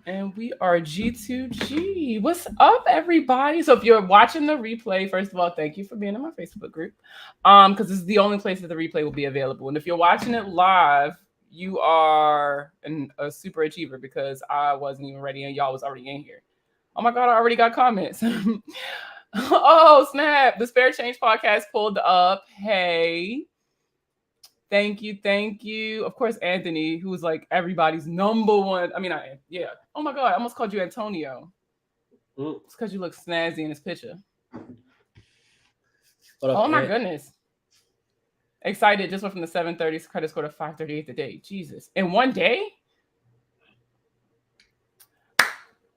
And we are G2G. What's up, everybody? So if you're watching the replay, first of all, thank you for being in my Facebook group. Because this is the only place that the replay will be available. And if you're watching it live, you are a super achiever because I wasn't even ready and y'all was already in here. Oh my God, I already got comments. Oh, snap. The Spare Change podcast pulled up. Hey. Thank you, thank you. Of course, Anthony, who was like everybody's number one. Yeah. Oh my God, I almost called you Antonio. It's because you look snazzy in this picture. Oh my goodness. Excited. Just went from the 730 credit score to 538 today. Jesus. In one day?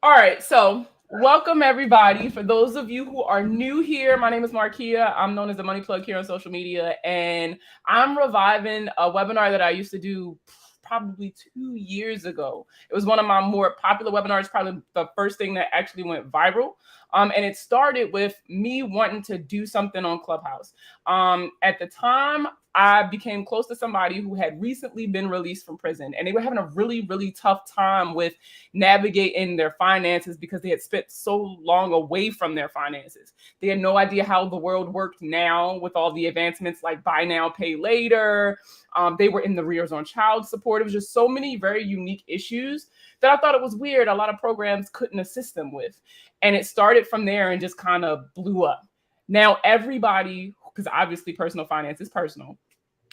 All right. So welcome, everybody. For those of you who are new here, my name is Markia. I'm known as the Money Plug here on social media. And I'm reviving a webinar that I used to do probably 2 years ago. It was one of my more popular webinars, probably the first thing that actually went viral. And it started with me wanting to do something on Clubhouse. At the time, I became close to somebody who had recently been released from prison, and they were having a really, really tough time with navigating their finances because they had spent so long away from their finances. They had no idea how the world worked now with all the advancements like buy now, pay later. They were in the rears on child support. It was just so many very unique issues that I thought it was weird. A lot of programs couldn't assist them with. And it started from there and just kind of blew up. Now, everybody, because obviously personal finance is personal,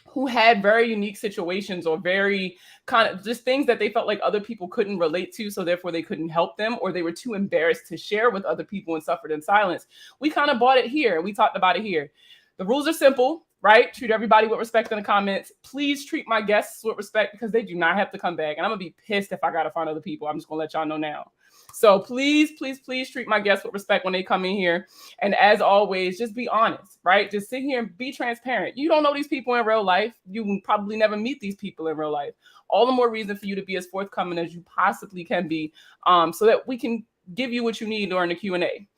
who had very unique situations or very kind of just things that they felt like other people couldn't relate to, so therefore they couldn't help them, or they were too embarrassed to share with other people and suffered in silence. We kind of bought it here. We talked about it here. The rules are simple, right? Treat everybody with respect in the comments. Please treat my guests with respect because they do not have to come back. And I'm going to be pissed if I got to find other people. I'm just going to let y'all know now. So please, please, please treat my guests with respect when they come in here. And as always, just be honest, right? Just sit here and be transparent. You don't know these people in real life. You will probably never meet these people in real life. All the more reason for you to be as forthcoming as you possibly can be, so that we can give you what you need during the Q&A.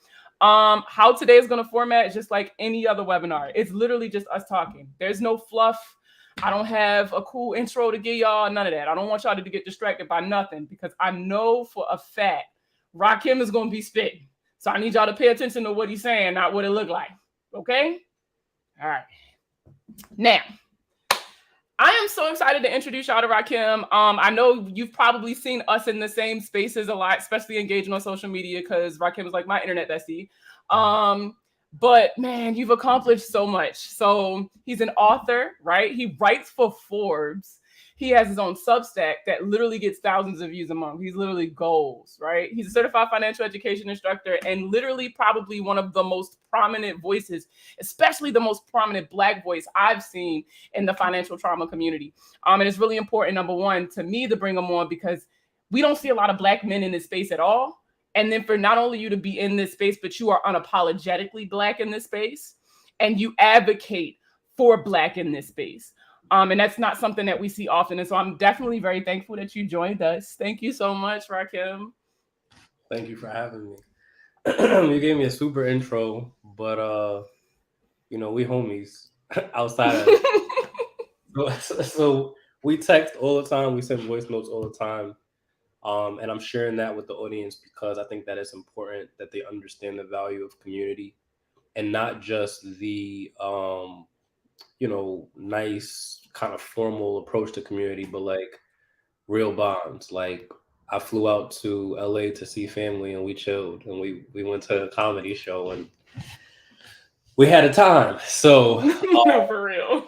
How today is going to format is just like any other webinar. It's literally just us talking. There's no fluff. I don't have a cool intro to give y'all, none of that. I don't want y'all to get distracted by nothing because I know for a fact Rahkim is going to be spitting. So I need y'all to pay attention to what he's saying, not what it looked like. Okay? All right. Now, I am so excited to introduce y'all to Rahkim. I know you've probably seen us in the same spaces a lot, especially engaging on social media because Rahkim is like my internet bestie. But man, you've accomplished so much. So he's an author, right? He writes for Forbes. He has his own Substack that literally gets thousands of views a month. He's literally goals, right? He's a certified financial education instructor and literally probably one of the most prominent voices, especially the most prominent Black voice I've seen in the financial trauma community. And it's really important, number one, to me to bring him on because we don't see a lot of Black men in this space at all. And then for not only you to be in this space, but you are unapologetically Black in this space and you advocate for Black in this space. And that's not something that we see often. And so I'm definitely very thankful that you joined us. Thank you so much, Rahkim. Thank you for having me. You gave me a super intro, but we homies outside of so we text all the time, we send voice notes all the time. And I'm sharing that with the audience because I think that it's important that they understand the value of community and not just the nice kind of formal approach to community, but like real bonds. Like I flew out to LA to see family and we chilled and we went to a comedy show and we had a time. So no, for real.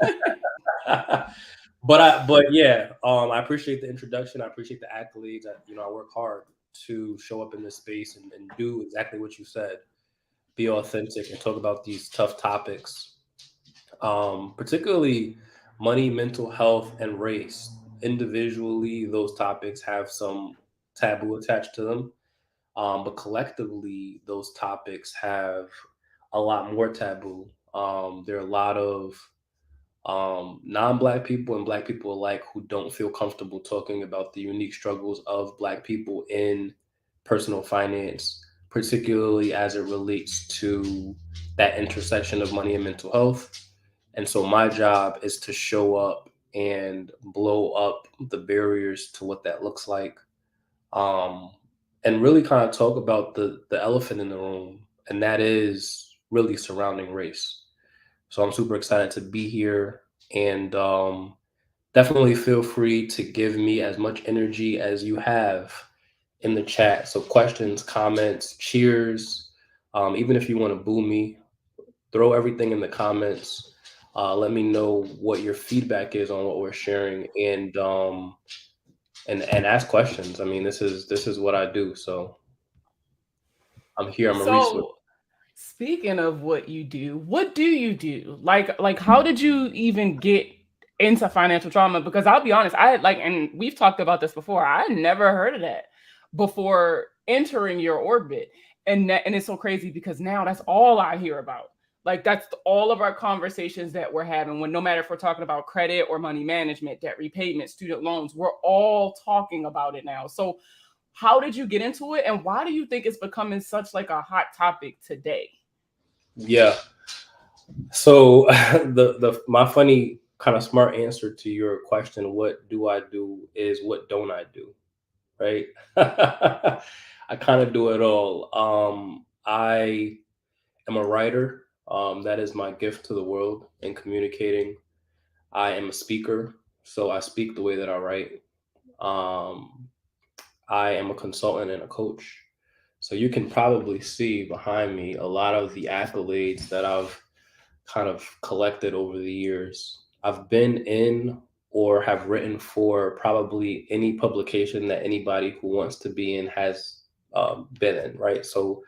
but yeah, I appreciate the introduction. I appreciate the accolades. I work hard to show up in this space and do exactly what you said. Be authentic and talk about these tough topics. Particularly money, mental health, and race. Individually, those topics have some taboo attached to them, but collectively, those topics have a lot more taboo. There are a lot of non-Black people and Black people alike who don't feel comfortable talking about the unique struggles of Black people in personal finance, particularly as it relates to that intersection of money and mental health. And so my job is to show up and blow up the barriers to what that looks like. Um, and really kind of talk about the elephant in the room, and that is really surrounding race. So I'm super excited to be here, and definitely feel free to give me as much energy as you have in the chat. So questions, comments, cheers. Even if you want to boo me, throw everything in the comments. Let me know what your feedback is on what we're sharing, and ask questions. I mean, this is what I do. So I'm here. I'm a resource. So, speaking of what do you do? Like how did you even get into financial trauma? Because I'll be honest, I like, and we've talked about this before. I had never heard of that before entering your orbit. And it's so crazy because now that's all I hear about. Like that's all of our conversations that we're having when no matter if we're talking about credit or money management, debt repayment, student loans, we're all talking about it now. So how did you get into it, and why do you think it's becoming such like a hot topic today? Yeah. So the my funny kind of smart answer to your question, what do I do, is what don't I do, right? I kind of do it all. I am a writer. That is my gift to the world in communicating. I am a speaker, so I speak the way that I write. Um, I am a consultant and a coach. So you can probably see behind me a lot of the accolades that I've kind of collected over the years. I've been in or have written for probably any publication that anybody who wants to be in has been in, right? So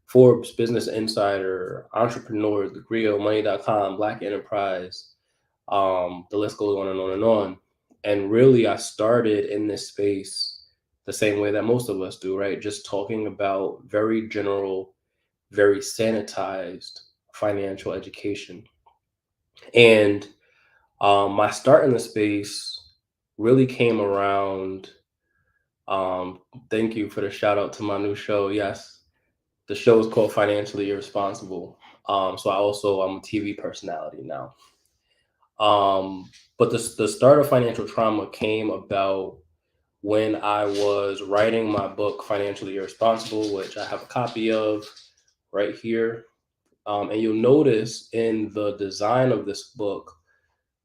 Forbes, Business Insider, Entrepreneur, Money.com, Black Enterprise, the list goes on and on and on. And really, I started in this space the same way that most of us do, right? Just talking about very general, very sanitized financial education. And my start in the space really came around. Um, Thank you for the shout out to my new show. Yes, the show is called Financially Irresponsible. So I'm a TV personality now. But the start of financial trauma came about when I was writing my book, Financially Irresponsible, which I have a copy of right here. And you'll notice in the design of this book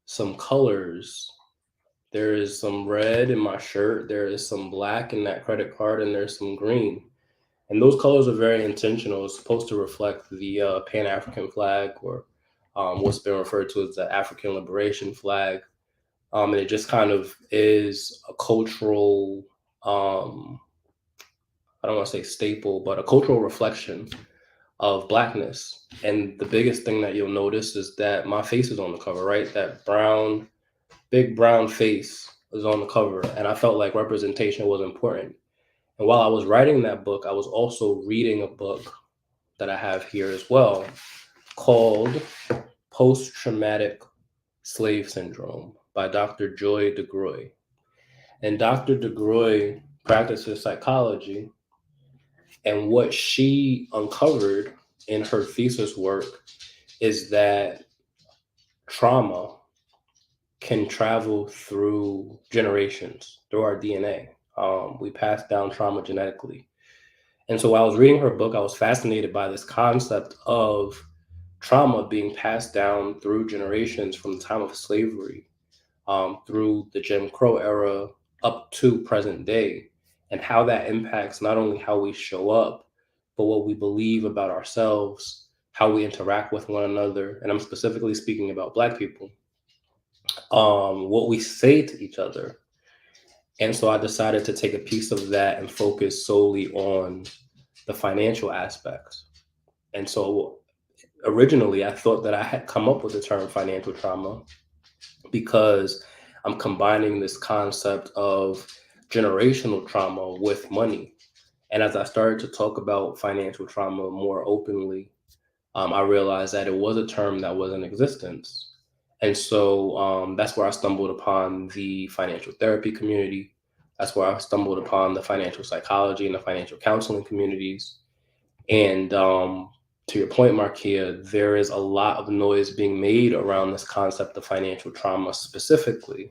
some colors. There is some red in my shirt, there is some black in that credit card, and there's some green. And those colors are very intentional. It's supposed to reflect the Pan African flag, or what's been referred to as the African Liberation flag. And it just kind of is a cultural, um, I don't want to say staple, but a cultural reflection of Blackness. And the biggest thing that you'll notice is that my face is on the cover, right? That brown, big brown face is on the cover. And I felt like representation was important. And while I was writing that book, I was also reading a book that I have here as well called Post Traumatic Slave Syndrome by Dr. Joy DeGruy. And Dr. DeGruy practices psychology, and what she uncovered in her thesis work is that trauma can travel through generations, through our DNA. We pass down trauma genetically. And so while I was reading her book, I was fascinated by this concept of trauma being passed down through generations from the time of slavery, through the Jim Crow era up to present day, and how that impacts not only how we show up, but what we believe about ourselves, how we interact with one another. And I'm specifically speaking about Black people, what we say to each other. And so I decided to take a piece of that and focus solely on the financial aspects. And so originally, I thought that I had come up with the term financial trauma because I'm combining this concept of generational trauma with money. And as I started to talk about financial trauma more openly, I realized that it was a term that was in existence. And so that's where I stumbled upon the financial therapy community. That's where I stumbled upon the financial psychology and the financial counseling communities. And to your point, Markia, there is a lot of noise being made around this concept of financial trauma specifically.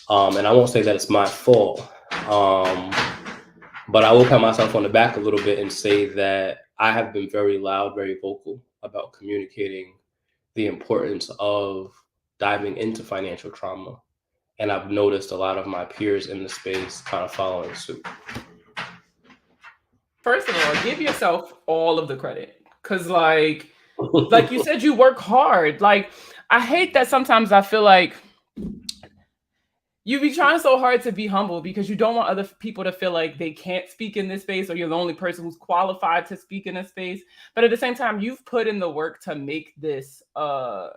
And I won't say that it's my fault, but I will pat myself on the back a little bit and say that I have been very loud, very vocal about communicating the importance of diving into financial trauma. And I've noticed a lot of my peers in the space kind of following suit. First of all, give yourself all of the credit. Cause like you said, you work hard. Like, I hate that sometimes I feel like you be trying so hard to be humble because you don't want other people to feel like they can't speak in this space or you're the only person who's qualified to speak in this space. But at the same time, you've put in the work to make this, I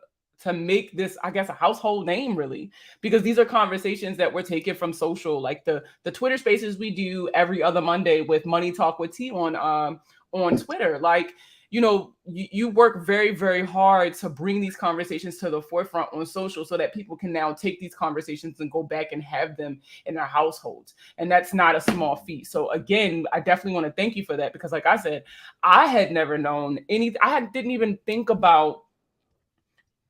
guess, a household name, really, because these are conversations that we're taking from social, like the Twitter spaces we do every other Monday with Money Talk with T on Twitter. Like, you work very, very hard to bring these conversations to the forefront on social so that people can now take these conversations and go back and have them in their households. And that's not a small feat. So again, I definitely want to thank you for that, because like I said, I had never known didn't even think about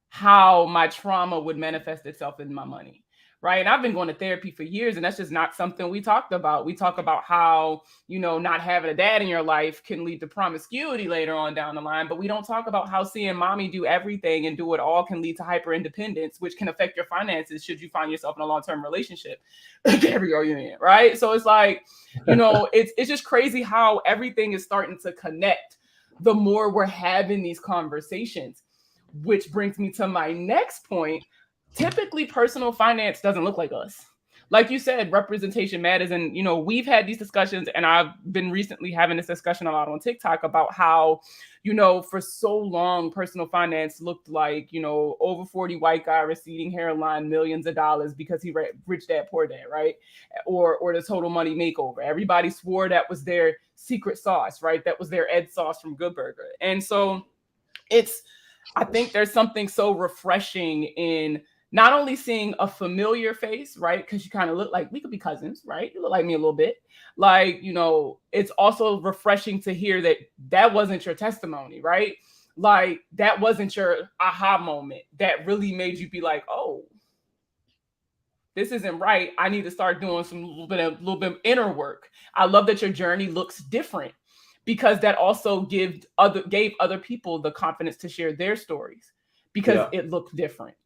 how my trauma would manifest itself in my money. Right. And I've been going to therapy for years, and that's just not something we talked about. We talk about how, not having a dad in your life can lead to promiscuity later on down the line. But we don't talk about how seeing mommy do everything and do it all can lead to hyper independence, which can affect your finances should you find yourself in a long-term relationship. Every argument. Right. So it's like, it's just crazy how everything is starting to connect the more we're having these conversations, which brings me to my next point. Typically, personal finance doesn't look like us. Like you said, representation matters. And, we've had these discussions, and I've been recently having this discussion a lot on TikTok about how, for so long, personal finance looked like, over 40 white guy, receding hairline, millions of dollars because he rich dad, poor dad, right? Or the total money makeover. Everybody swore that was their secret sauce, right? That was their Ed sauce from Good Burger. And so I think there's something so refreshing in not only seeing a familiar face, right? Because you kind of look like we could be cousins, right? You look like me a little bit. Like, it's also refreshing to hear that wasn't your testimony, right? Like, that wasn't your aha moment that really made you be like, oh, this isn't right. I need to start doing a little bit of inner work. I love that your journey looks different, because that also gave other people the confidence to share their stories, because it looked different.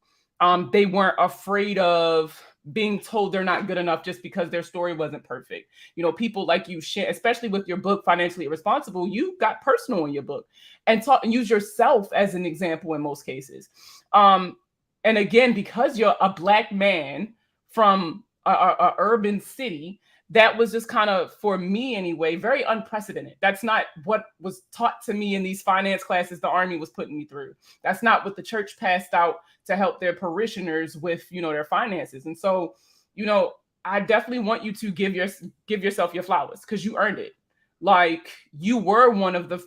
They weren't afraid of being told they're not good enough just because their story wasn't perfect. People like you share, especially with your book, Financially Irresponsible, you got personal in your book and use yourself as an example in most cases. And again, because you're a Black man from a urban city, that was just kind of, for me anyway, very unprecedented. That's not what was taught to me in these finance classes the Army was putting me through. That's not what the church passed out to help their parishioners with, their finances. And so, I definitely want you to give yourself your flowers, because you earned it. Like, you were one of the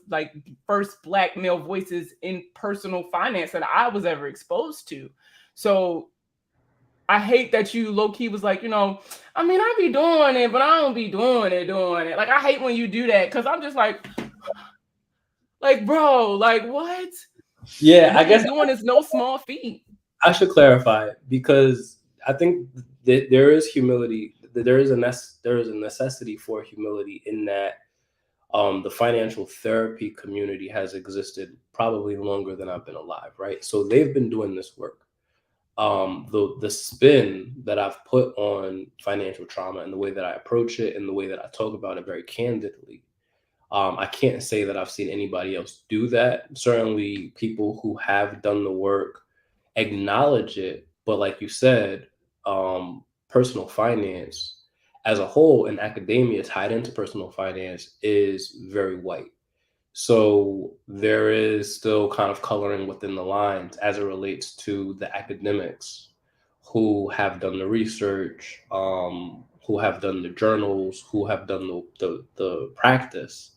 first Black male voices in personal finance that I was ever exposed to. So I hate that you low key was like, I be doing it, but I don't be doing it. Like, I hate when you do that, because I'm just like, bro, like, what? Yeah, I guess doing is no small feat. I should clarify, because I think that there is humility. There is a necessity for humility in that the financial therapy community has existed probably longer than I've been alive, right? So they've been doing this work. The spin that I've put on financial trauma and the way that I approach it and the way that I talk about it very candidly, I can't say that I've seen anybody else do that. Certainly people who have done the work acknowledge it, but like you said, personal finance as a whole and academia tied into personal finance is very white. So there is still kind of coloring within the lines as it relates to the academics who have done the research, who have done the journals, who have done the practice,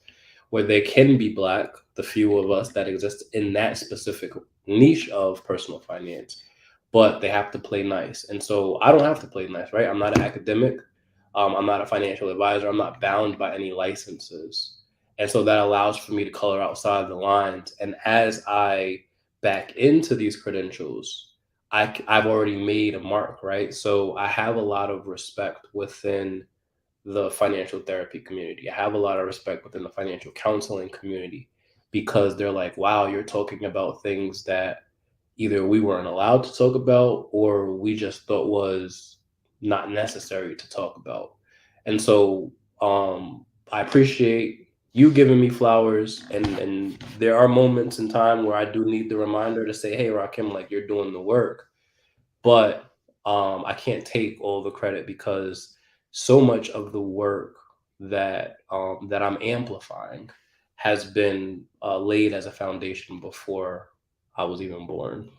where they can be Black, the few of us that exist in that specific niche of personal finance, but they have to play nice. And so I don't have to play nice, right? I'm not an academic. I'm not a financial advisor. I'm not bound by any licenses. And so that allows for me to color outside the lines. And as I back into these credentials, I've already made a mark, right? So I have a lot of respect within the financial therapy community. I have a lot of respect within the financial counseling community because they're like, wow, you're talking about things that either we weren't allowed to talk about or we just thought was not necessary to talk about. And so I appreciate you giving me flowers, and there are moments in time where I do need the reminder to say, hey, Rahkim, like you're doing the work. But I can't take all the credit because so much of the work that I'm amplifying has been laid as a foundation before I was even born.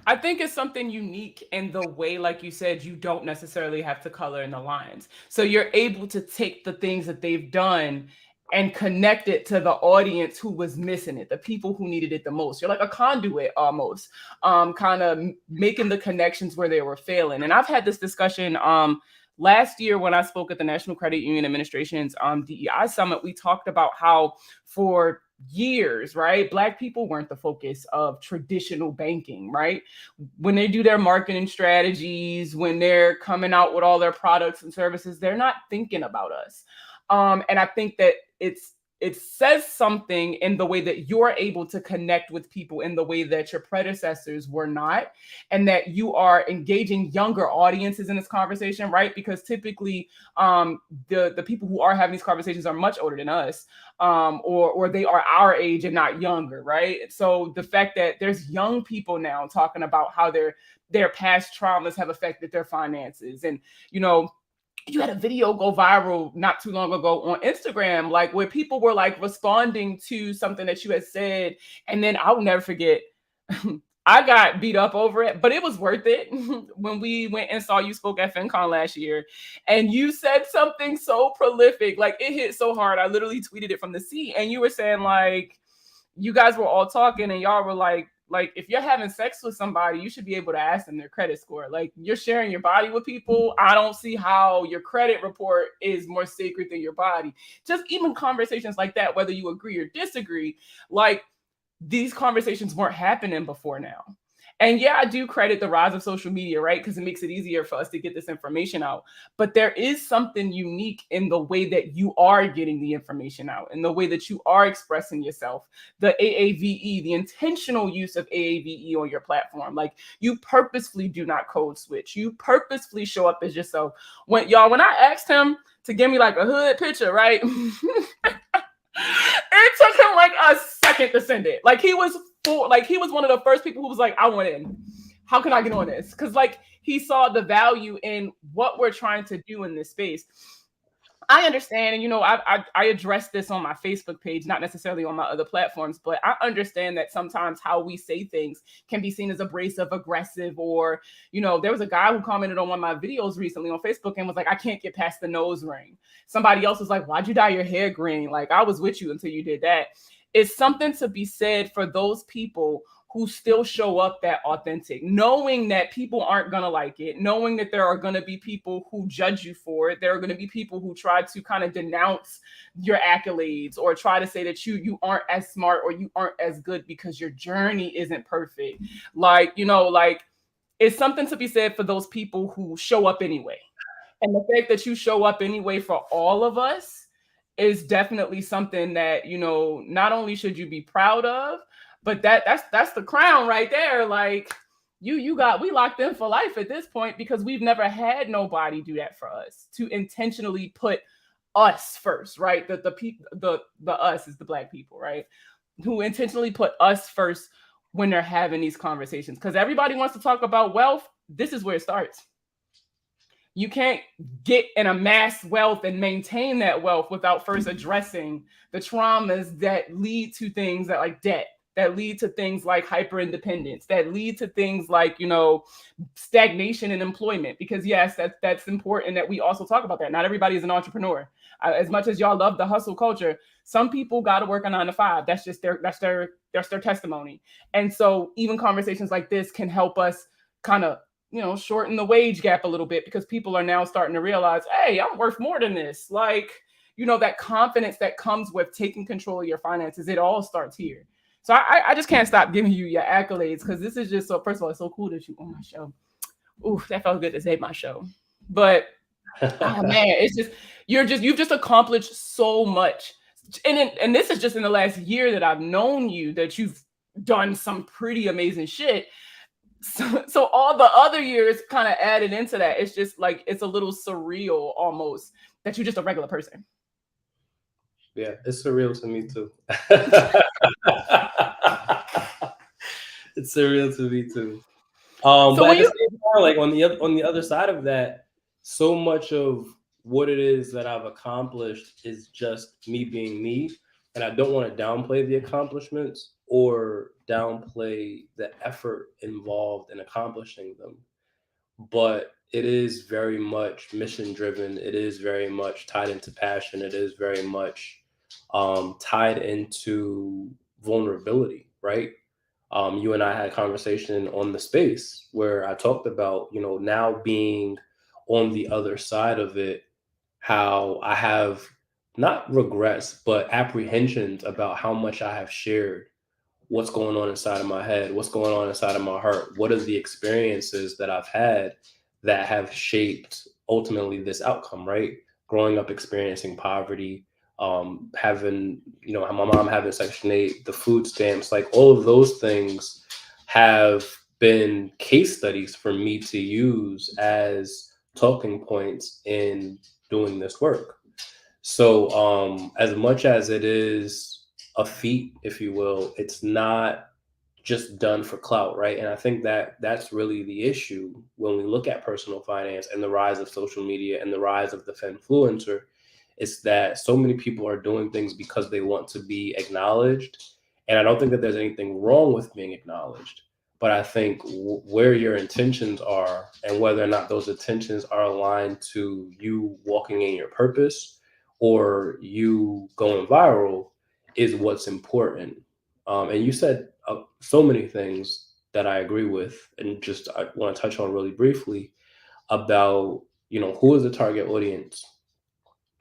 I think it's something unique in the way, like you said, you don't necessarily have to color in the lines. So you're able to take the things that they've done and connect it to the audience who was missing it, the people who needed it the most. You're like a conduit almost, kind of making the connections where they were failing. And I've had this discussion last year when I spoke at the National Credit Union Administration's DEI Summit. We talked about how for years, right, Black people weren't the focus of traditional banking, right? When they do their marketing strategies, when they're coming out with all their products and services, they're not thinking about us. And I think that it says something in the way that you're able to connect with people in the way that your predecessors were not, and that you are engaging younger audiences in this conversation, right? Because typically the people who are having these conversations are much older than us, or they are our age and not younger, right? So the fact that there's young people now talking about how their past traumas have affected their finances, and you had a video go viral not too long ago on Instagram, like where people were like responding to something that you had said. And then I'll never forget, I got beat up over it, but it was worth it when we went and saw you spoke at FinCon last year. And you said something so prolific, like it hit so hard. I literally tweeted it from the seat. And you were saying, like, you guys were all talking and y'all were like if you're having sex with somebody, you should be able to ask them their credit score. Like, you're sharing your body with people. I don't see how your credit report is more sacred than your body. Just even conversations like that, whether you agree or disagree, like these conversations weren't happening before now. And yeah, I do credit the rise of social media, right? Because it makes it easier for us to get this information out. But there is something unique in the way that you are getting the information out, in the way that you are expressing yourself. The AAVE, the intentional use of AAVE on your platform. Like, you purposefully do not code switch. You purposefully show up as yourself. When I asked him to give me like a hood picture, right? It took him like a second to send it. Like, he was one of the first people who was like, I want in. How can I get on this? Because like he saw the value in what we're trying to do in this space. I understand, and I address this on my Facebook page, not necessarily on my other platforms, but I understand that sometimes how we say things can be seen as abrasive, aggressive, or there was a guy who commented on one of my videos recently on Facebook and was like, I can't get past the nose ring. Somebody else was like, why'd you dye your hair green? Like, I was with you until you did that. It's something to be said for those people who still show up that authentic, knowing that people aren't going to like it, knowing that there are going to be people who judge you for it. There are going to be people who try to kind of denounce your accolades or try to say that you aren't as smart or you aren't as good because your journey isn't perfect. Like, it's something to be said for those people who show up anyway. And the fact that you show up anyway for all of us is definitely something that, not only should you be proud of, but that's the crown right there. Like, we locked in for life at this point because we've never had nobody do that for us, to intentionally put us first, right? The us is the Black people, right? Who intentionally put us first when they're having these conversations. Because everybody wants to talk about wealth. This is where it starts. You can't get and amass wealth and maintain that wealth without first addressing the traumas that lead to things that like debt, that lead to things like hyper independence, that lead to things like, stagnation in employment. Because yes, that's important that we also talk about that. Not everybody is an entrepreneur. As much as y'all love the hustle culture, some people got to work a 9 to 5. That's just their testimony. And so even conversations like this can help us kind of shorten the wage gap a little bit, because people are now starting to realize, hey, I'm worth more than this. Like, that confidence that comes with taking control of your finances. It all starts here. So I just can't stop giving you your accolades, because this is just so, first of all, it's so cool that you on my show. Ooh, that felt good to say my show. But oh man, it's just, you've just accomplished so much. And this is just in the last year that I've known you, that you've done some pretty amazing shit. So all the other years kind of added into that. It's just like, it's a little surreal almost that you're just a regular person. Yeah, it's surreal to me too. It's surreal to me too. So But when at the you, same time, like on the other side of that, so much of what it is that I've accomplished is just me being me, and I don't want to downplay the accomplishments or downplay the effort involved in accomplishing them. But it is very much mission driven. It is very much tied into passion. It is very much tied into vulnerability, right? You and I had a conversation on the space where I talked about, now being on the other side of it, how I have not regrets, but apprehensions about how much I have shared, what's going on inside of my head, what's going on inside of my heart, what are the experiences that I've had that have shaped ultimately this outcome, right? Growing up experiencing poverty, having, my mom having Section 8, the food stamps, like all of those things have been case studies for me to use as talking points in doing this work. So, as much as it is a feat, if you will, it's not just done for clout, right? And I think that that's really the issue when we look at personal finance and the rise of social media and the rise of the influencer. Is that so many people are doing things because they want to be acknowledged. And I don't think that there's anything wrong with being acknowledged. But I think where your intentions are and whether or not those intentions are aligned to you walking in your purpose or you going viral is what's important. And you said so many things that I agree with, and just I want to touch on really briefly about who is the target audience,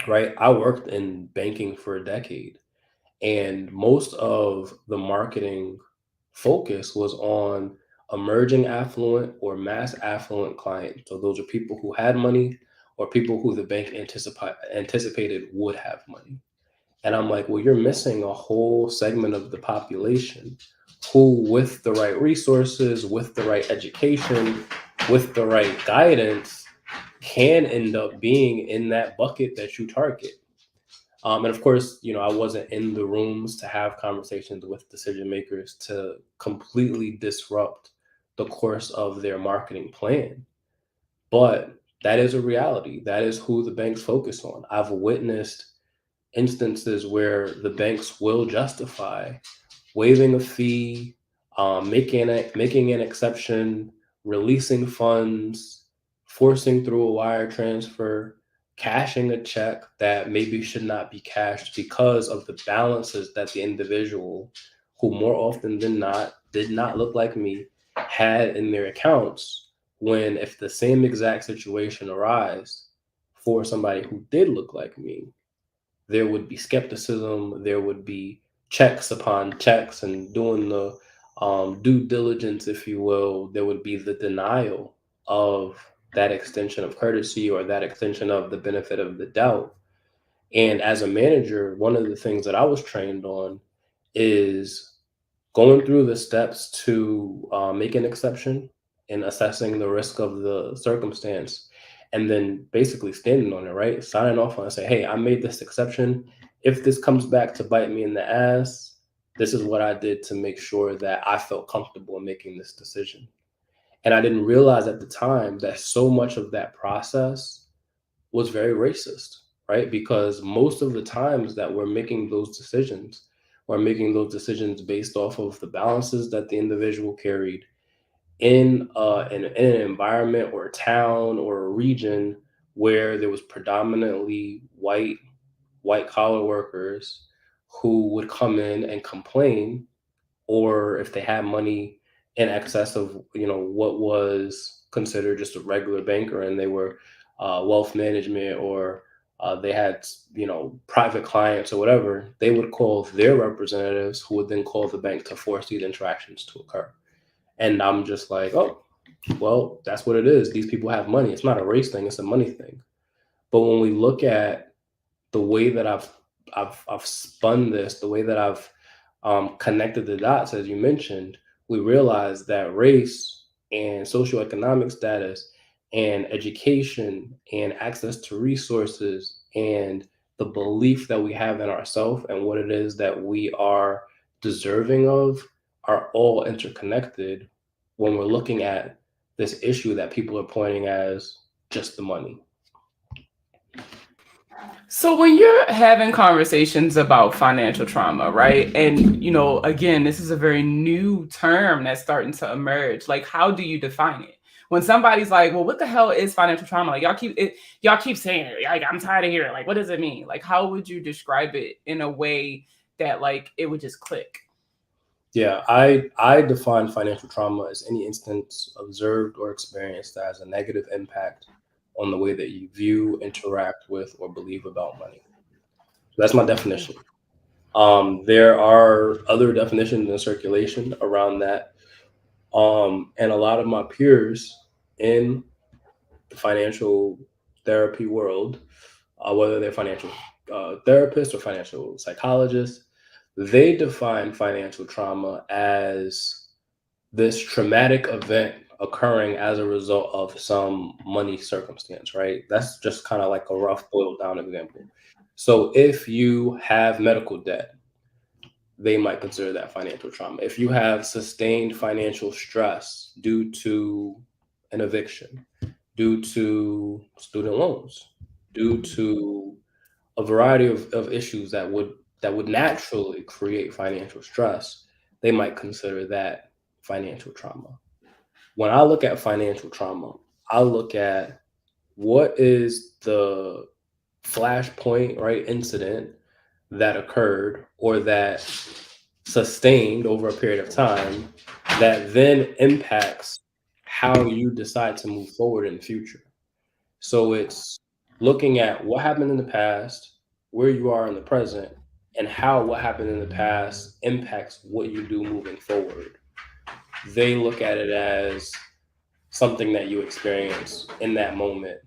right? I worked in banking for a decade, and most of the marketing focus was on emerging affluent or mass affluent clients. So those are people who had money or people who the bank anticipated would have money. And I'm like, well, you're missing a whole segment of the population who, with the right resources, with the right education, with the right guidance, can end up being in that bucket that you target. And of course, I wasn't in the rooms to have conversations with decision makers to completely disrupt the course of their marketing plan. But that is a reality. That is who the banks focus on. I've witnessed instances where the banks will justify waiving a fee, making an exception, releasing funds, forcing through a wire transfer, cashing a check that maybe should not be cashed because of the balances that the individual, who more often than not did not look like me, had in their accounts. When if the same exact situation arose for somebody who did look like me, there would be skepticism, there would be checks upon checks and doing the due diligence, if you will. There would be the denial of that extension of courtesy or that extension of the benefit of the doubt. And as a manager, one of the things that I was trained on is going through the steps to make an exception and assessing the risk of the circumstance, and then basically standing on it, right? Signing off on it, say, hey, I made this exception. If this comes back to bite me in the ass, this is what I did to make sure that I felt comfortable in making this decision. And I didn't realize at the time that so much of that process was very racist, right? Because most of the times that we're making those decisions based off of the balances that the individual carried in an environment or a town or a region where there was predominantly white collar workers who would come in and complain, or if they had money in excess of what was considered just a regular banker and they were wealth management or they had, private clients or whatever, they would call their representatives, who would then call the bank to force these interactions to occur. And I'm just like, oh, well, that's what it is. These people have money. It's not a race thing; it's a money thing. But when we look at the way that I've spun this, the way that I've connected the dots, as you mentioned, we realize that race and socioeconomic status and education and access to resources and the belief that we have in ourselves and what it is that we are deserving of are all interconnected when we're looking at this issue that people are pointing as just the money. So when you're having conversations about financial trauma, right? And again, this is a very new term that's starting to emerge. Like, how do you define it? When somebody's like, "Well, what the hell is financial trauma?" Like, y'all keep saying it. Like, I'm tired of hearing. Like, what does it mean? Like, how would you describe it in a way that like it would just click? Yeah, I define financial trauma as any instance observed or experienced that has a negative impact on the way that you view, interact with, or believe about money. So that's my definition. There are other definitions in circulation around that. And a lot of my peers in the financial therapy world, whether they're financial therapists or financial psychologists, they define financial trauma as this traumatic event occurring as a result of some money circumstance, right? That's just kind of like a rough boiled down example. So if you have medical debt, they might consider that financial trauma. If you have sustained financial stress due to an eviction, due to student loans, due to a variety of issues that would naturally create financial stress, they might consider that financial trauma. When I look at financial trauma, I look at what is the flashpoint, right, incident that occurred or that sustained over a period of time that then impacts how you decide to move forward in the future. So it's looking at what happened in the past, where you are in the present, and how what happened in the past impacts what you do moving forward. They look at it as something that you experience in that moment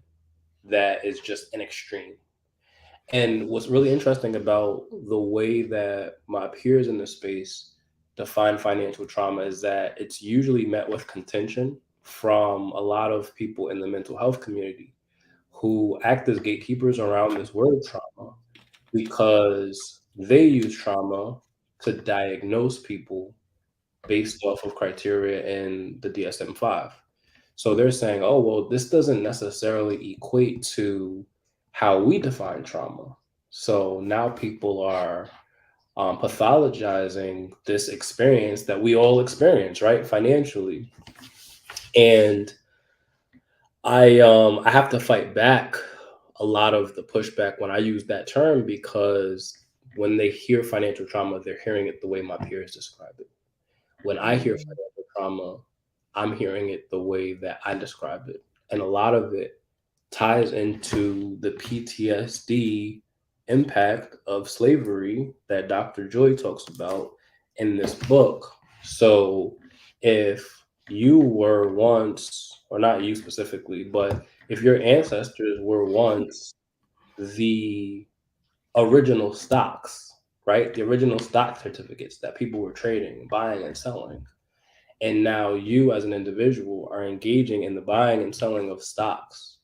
that is just an extreme. And what's really interesting about the way that my peers in this space define financial trauma is that it's usually met with contention from a lot of people in the mental health community who act as gatekeepers around this word trauma because they use trauma to diagnose people based off of criteria in the DSM-5. So they're saying, oh, well, this doesn't necessarily equate to how we define trauma. So now people are pathologizing this experience that we all experience, right? Financially. And I have to fight back a lot of the pushback when I use that term because when they hear financial trauma, they're hearing it the way my peers describe it. When I hear financial trauma, I'm hearing it the way that I describe it. And a lot of it ties into the PTSD impact of slavery that Dr. Joy talks about in this book. So if you were once, or not you specifically, but if your ancestors were once the original stocks, right? The original stock certificates that people were trading, buying, and selling. And now you, as an individual, are engaging in the buying and selling of stocks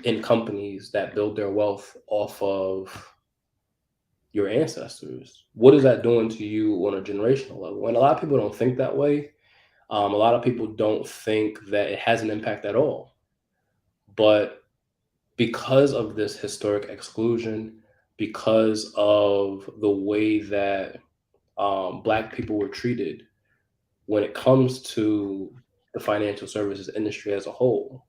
in companies that build their wealth off of your ancestors. What is that doing to you on a generational level? And a lot of people don't think that way. A lot of people don't think that it has an impact at all. But because of this historic exclusion, because of the way that Black people were treated when it comes to the financial services industry as a whole,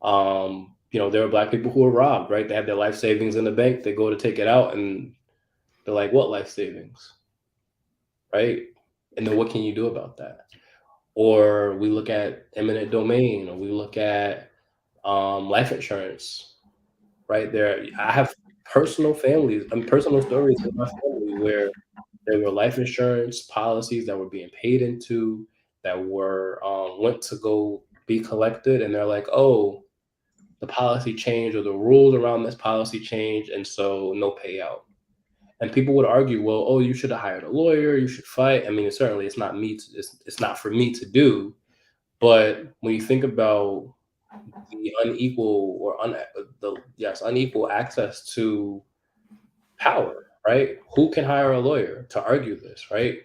there are Black people who are robbed, right? They have their life savings in the bank. They go to take it out and they're like, what life savings? Right? And then what can you do about that? Or we look at eminent domain, or we look at life insurance. right? I have personal stories in my family where there were life insurance policies that were being paid into that were went to go be collected, and they're like, oh, the policy changed or the rules around this policy changed, and so no payout. And people would argue, well, oh, you should have hired a lawyer, you should fight. I mean, certainly it's not for me to do. But when you think about the unequal access to power, right? Who can hire a lawyer to argue this, right?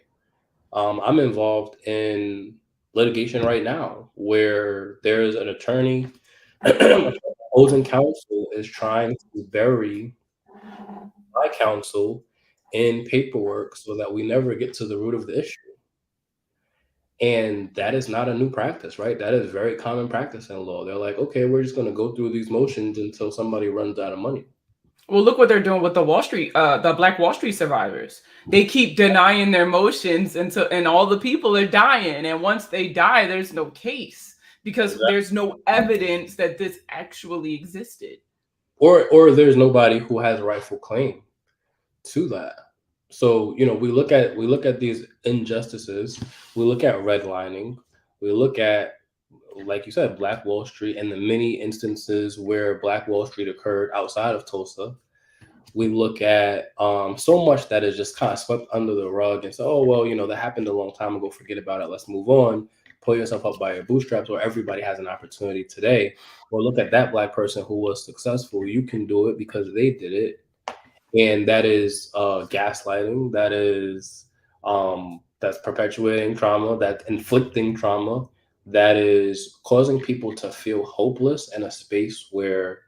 I'm involved in litigation right now where there's an attorney opposing counsel is trying to bury my counsel in paperwork so that we never get to the root of the issue. And that is not a new practice, right? That is very common practice in law. They're like, okay, we're just going to go through these motions until somebody runs out of money. Well, look what they're doing with the Black Wall Street survivors. They keep denying their motions and all the people are dying. And once they die, there's no case because there's no evidence that this actually existed. Or there's nobody who has a rightful claim to that. So, we look at these injustices, we look at redlining, we look at, like you said, Black Wall Street and the many instances where Black Wall Street occurred outside of Tulsa. We look at so much that is just kind of swept under the rug and say, oh, well, that happened a long time ago. Forget about it. Let's move on. Pull yourself up by your bootstraps, or everybody has an opportunity today. Or look at that Black person who was successful. You can do it because they did it. And that is gaslighting. That's perpetuating trauma. That's inflicting trauma. That is causing people to feel hopeless in a space where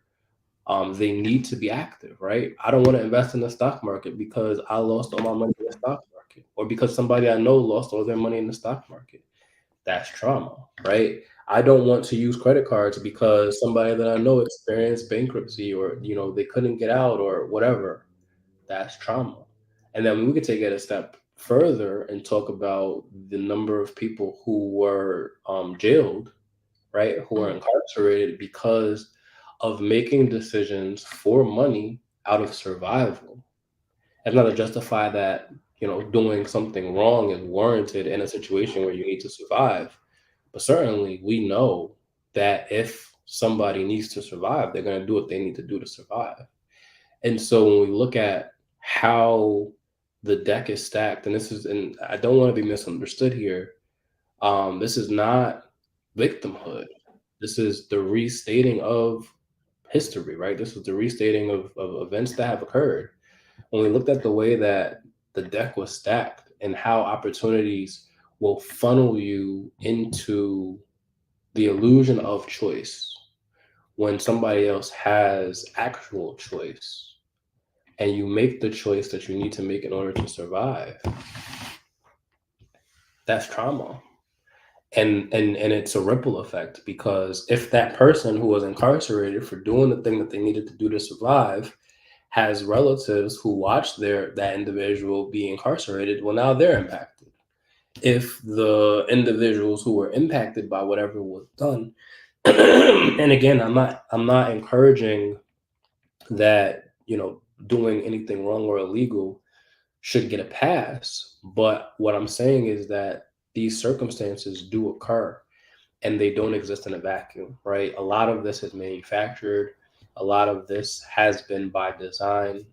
they need to be active, right? I don't want to invest in the stock market because I lost all my money in the stock market, or because somebody I know lost all their money in the stock market. That's trauma, right? I don't want to use credit cards because somebody that I know experienced bankruptcy, or they couldn't get out or whatever. That's trauma. And then we could take it a step further and talk about the number of people who were jailed, right? Who are incarcerated because of making decisions for money out of survival. It's not to justify that, doing something wrong is warranted in a situation where you need to survive. But certainly we know that if somebody needs to survive, they're going to do what they need to do to survive. And so when we look at how the deck is stacked, and I don't want to be misunderstood here, this is not victimhood. This is the restating of history, right? This is the restating of events that have occurred. When we looked at the way that the deck was stacked and how opportunities will funnel you into the illusion of choice when somebody else has actual choice, and you make the choice that you need to make in order to survive, that's trauma. And it's a ripple effect, because if that person who was incarcerated for doing the thing that they needed to do to survive has relatives who watched that individual be incarcerated, well, now they're impacted. If the individuals who were impacted by whatever was done, and again, I'm not encouraging that, doing anything wrong or illegal should get a pass. But what I'm saying is that these circumstances do occur and they don't exist in a vacuum, right? A lot of this is manufactured. A lot of this has been by design.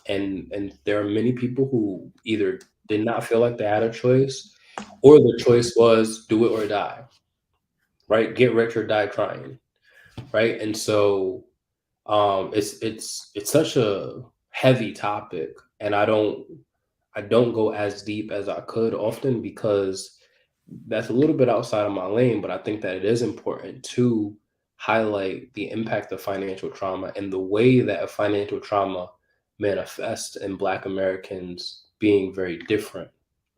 And there are many people who either did not feel like they had a choice, or the choice was do it or die, right? Get rich or die trying, right? And so it's such a heavy topic, and I don't go as deep as I could often, because that's a little bit outside of my lane. But I think that it is important to highlight the impact of financial trauma and the way that financial trauma manifests in Black Americans being very different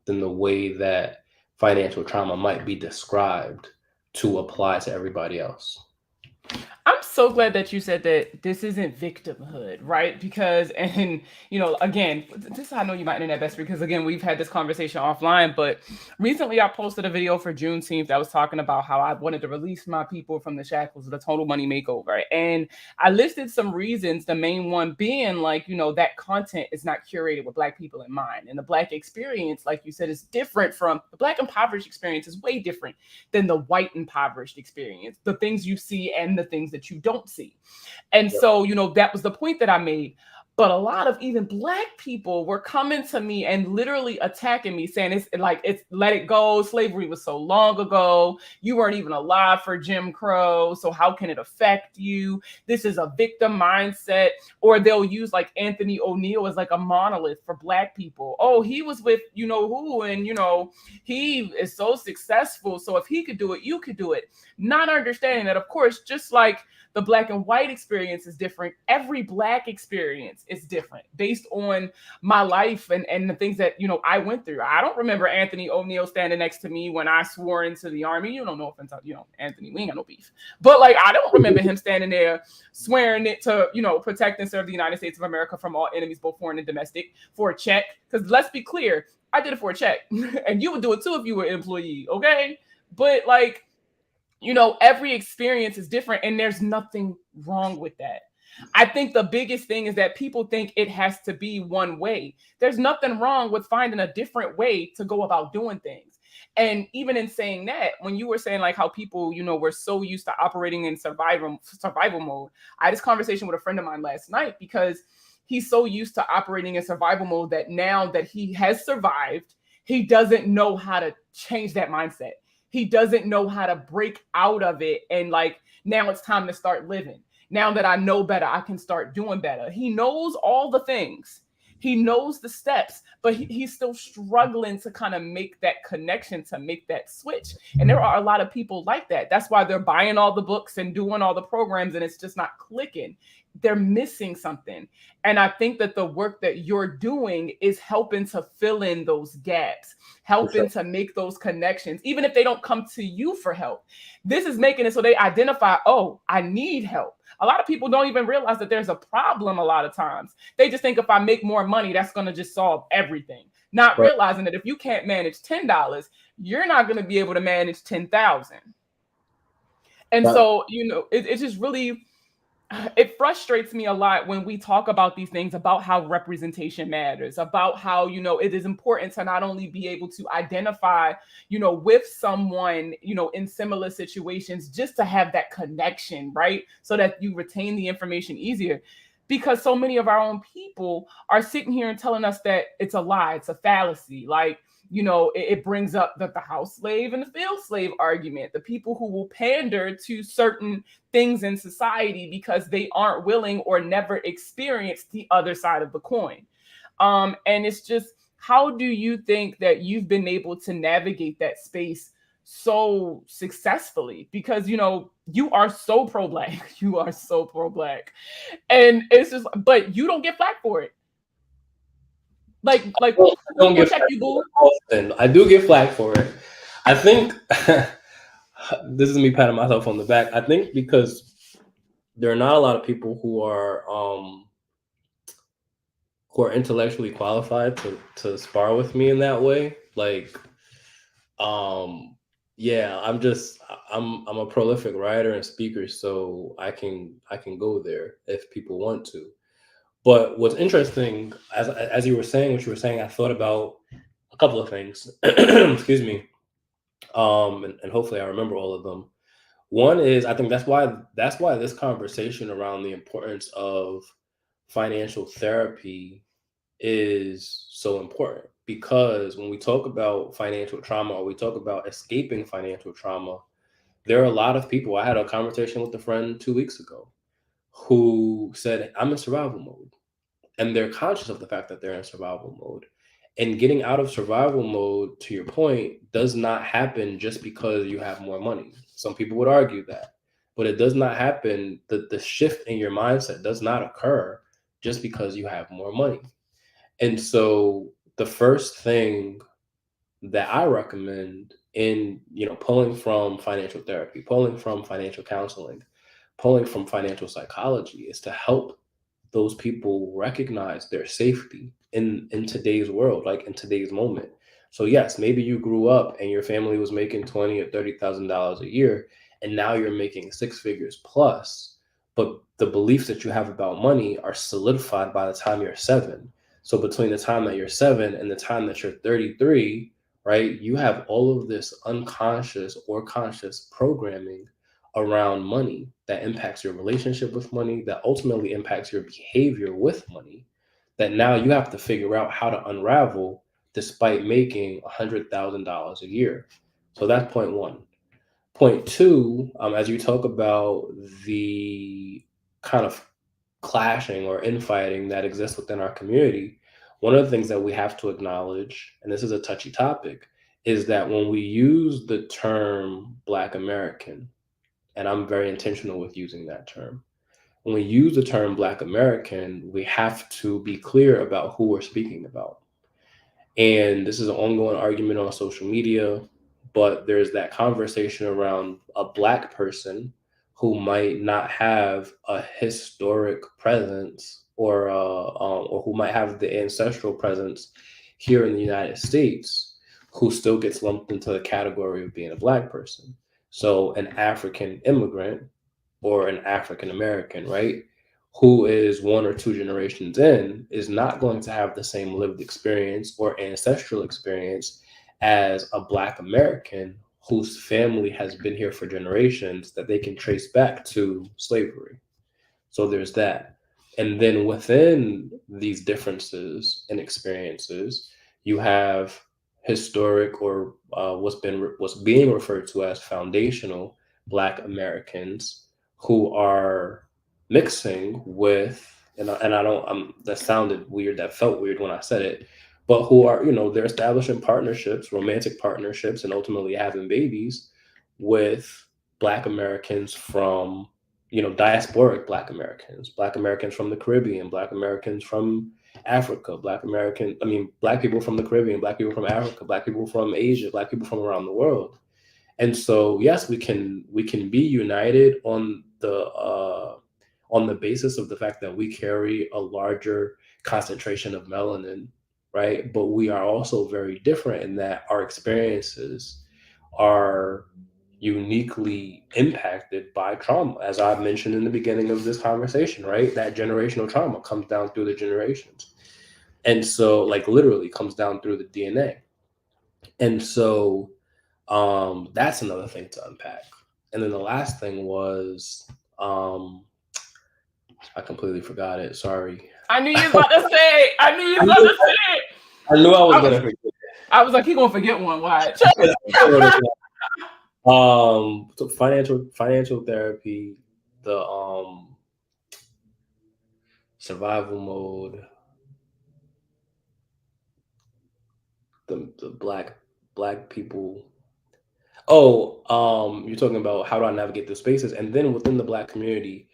than the way that financial trauma might be described to apply to everybody else. so glad that you said that this isn't victimhood, right? Because, and again, this I know you might know that best because again, we've had this conversation offline. But recently, I posted a video for Juneteenth that was talking about how I wanted to release my people from the shackles of the total money makeover, and I listed some reasons. The main one being like, that content is not curated with Black people in mind, and the Black experience, like you said, is different from the Black impoverished experience. Is way different than the white impoverished experience. The things you see and the things that you don't see. And so, that was the point that I made. But a lot of even Black people were coming to me and literally attacking me, saying it's let it go. Slavery was so long ago. You weren't even alive for Jim Crow. So how can it affect you? This is a victim mindset. Or they'll use like Anthony O'Neill as like a monolith for Black people. Oh, he was with you know who, and he is so successful. So if he could do it, you could do it. Not understanding that, of course, just like the Black and white experience is different, every Black experience is different based on my life and the things that I went through. I don't remember Anthony O'Neill standing next to me when I swore into the army. You don't know offense, Anthony, we ain't got no beef. But like I don't remember him standing there swearing it to, protect and serve the United States of America from all enemies, both foreign and domestic, for a check. Because let's be clear, I did it for a check. And you would do it too if you were an employee, okay? But like, every experience is different and there's nothing wrong with that. I think the biggest thing is that people think it has to be one way. There's nothing wrong with finding a different way to go about doing things. And even in saying that, when you were saying like how people, were so used to operating in survival mode, I had this conversation with a friend of mine last night because he's so used to operating in survival mode that now that he has survived, he doesn't know how to change that mindset. He doesn't know how to break out of it. And like, now it's time to start living. Now that I know better, I can start doing better. He knows all the things. He knows the steps, but he's still struggling to kind of make that connection, to make that switch. And there are a lot of people like that. That's why they're buying all the books and doing all the programs, and it's just not clicking. They're missing something. And I think that the work that you're doing is helping to fill in those gaps, helping to make those connections, even if they don't come to you for help. This is making it so they identify, oh, I need help. A lot of people don't even realize that there's a problem a lot of times. They just think if I make more money, that's going to just solve everything. Not realizing that if you can't manage $10, you're not going to be able to manage 10,000. And so, it's just really, it frustrates me a lot when we talk about these things, about how representation matters, about how, it is important to not only be able to identify, with someone, in similar situations, just to have that connection, right? So that you retain the information easier. Because so many of our own people are sitting here and telling us that it's a lie, it's a fallacy. Like, it brings up the house slave and the field slave argument, the people who will pander to certain things in society because they aren't willing or never experienced the other side of the coin. And it's just, how do you think that you've been able to navigate that space so successfully? Because, you are so pro-Black, you are so pro-Black. And it's just, but you don't get flack for it. Like don't get check you, boo. often. I do get flack for it. I think this is me patting myself on the back. I think because there are not a lot of people who are intellectually qualified to spar with me in that way. Like, yeah, I'm a prolific writer and speaker, so I can go there if people want to. But what's interesting, as you were saying what you were saying, I thought about a couple of things. Excuse me. And hopefully I remember all of them. One is, I think that's why this conversation around the importance of financial therapy is so important, because when we talk about financial trauma, or we talk about escaping financial trauma, there are a lot of people. I had a conversation with a friend 2 weeks ago who said, I'm in survival mode. And they're conscious of the fact that they're in survival mode. And getting out of survival mode, to your point, does not happen just because you have more money. Some people would argue that, but it does not happen. The shift in your mindset does not occur just because you have more money. And so the first thing that I recommend in, pulling from financial therapy, pulling from financial counseling, pulling from financial psychology is to help those people recognize their safety in today's world, like in today's moment. So yes, maybe you grew up and your family was making $20,000 or $30,000 a year, and now you're making six figures plus, but the beliefs that you have about money are solidified by the time you're seven. So between the time that you're seven and the time that you're 33, right, you have all of this unconscious or conscious programming around money that impacts your relationship with money, that ultimately impacts your behavior with money, that now you have to figure out how to unravel despite making $100,000 a year. So that's point one. Point two, as you talk about the kind of clashing or infighting that exists within our community, one of the things that we have to acknowledge, and this is a touchy topic, is that when we use the term Black American, and I'm very intentional with using that term. When we use the term Black American, we have to be clear about who we're speaking about. And this is an ongoing argument on social media, but there's that conversation around a Black person who might not have a historic presence or who might have the ancestral presence here in the United States, who still gets lumped into the category of being a Black person. So an African immigrant or an African American, right, who is one or two generations in, is not going to have the same lived experience or ancestral experience as a Black American whose family has been here for generations that they can trace back to slavery. So there's that. And then within these differences and experiences, you have historic or what's being referred to as foundational Black Americans who are mixing with, and I don't, that sounded weird, that felt weird when I said it, but who are, they're establishing partnerships, romantic partnerships, and ultimately having babies with Black Americans from, diasporic Black Americans from the Caribbean, Black Americans from Africa, Black people from the Caribbean, Black people from Africa, Black people from Asia, Black people from around the world. And so, yes, we can be united on the basis of the fact that we carry a larger concentration of melanin, right? But we are also very different in that our experiences are uniquely impacted by trauma, as I mentioned in the beginning of this conversation, right? That generational trauma comes down through the generations. And so, like, literally comes down through the DNA. And so, that's another thing to unpack. And then the last thing was, I completely forgot it. Sorry. I knew you was about to say it. I knew you was about to say it. I knew I was I gonna forget. I was like, he gonna forget one. Watch. So financial therapy, the survival mode, the black people. Oh, you're talking about how do I navigate the spaces, and then within the Black community,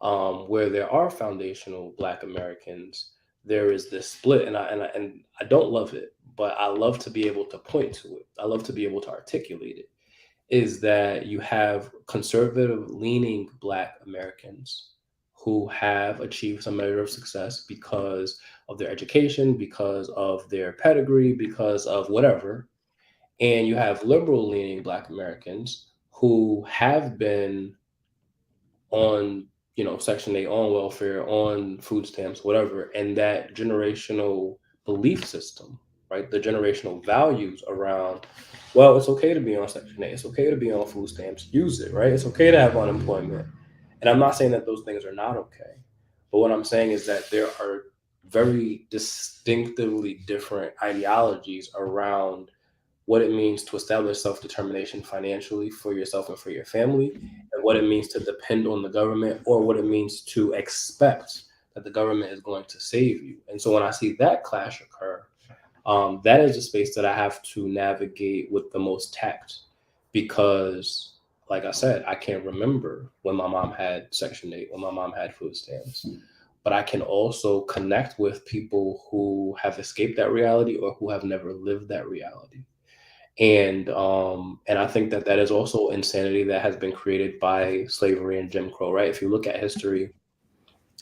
where there are foundational Black Americans, there is this split, and I don't love it, but I love to be able to point to it. I love to be able to articulate it. Is that you have conservative leaning Black Americans who have achieved some measure of success because of their education, because of their pedigree, because of whatever. And you have liberal leaning Black Americans who have been on, Section 8, on welfare, on food stamps, whatever, and that generational belief system, right? The generational values around, well, it's okay to be on Section 8, it's okay to be on food stamps, use it, right? It's okay to have unemployment. And I'm not saying that those things are not okay. But what I'm saying is that there are very distinctively different ideologies around what it means to establish self-determination financially for yourself and for your family, and what it means to depend on the government, or what it means to expect that the government is going to save you. And so when I see that clash occur, that is a space that I have to navigate with the most tact, because, like I said, I can't remember when my mom had Section 8, when my mom had food stamps. But I can also connect with people who have escaped that reality or who have never lived that reality. And I think that that is also insanity that has been created by slavery and Jim Crow, right? If you look at history,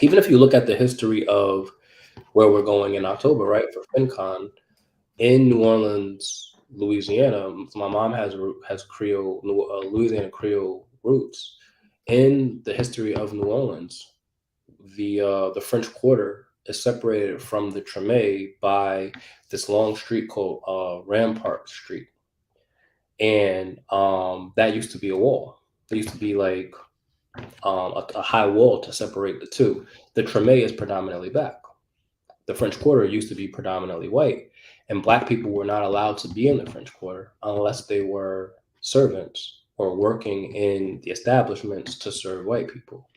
even if you look at the history of where we're going in October, right, for FinCon in New Orleans, Louisiana. My mom has Creole, Louisiana Creole roots. In the history of New Orleans, the French Quarter is separated from the Treme by this long street called Rampart Street, and that used to be a wall. It used to be like a high wall to separate the two. The Treme is predominantly black. The French Quarter used to be predominantly white, and black people were not allowed to be in the French Quarter unless they were servants or working in the establishments to serve white people.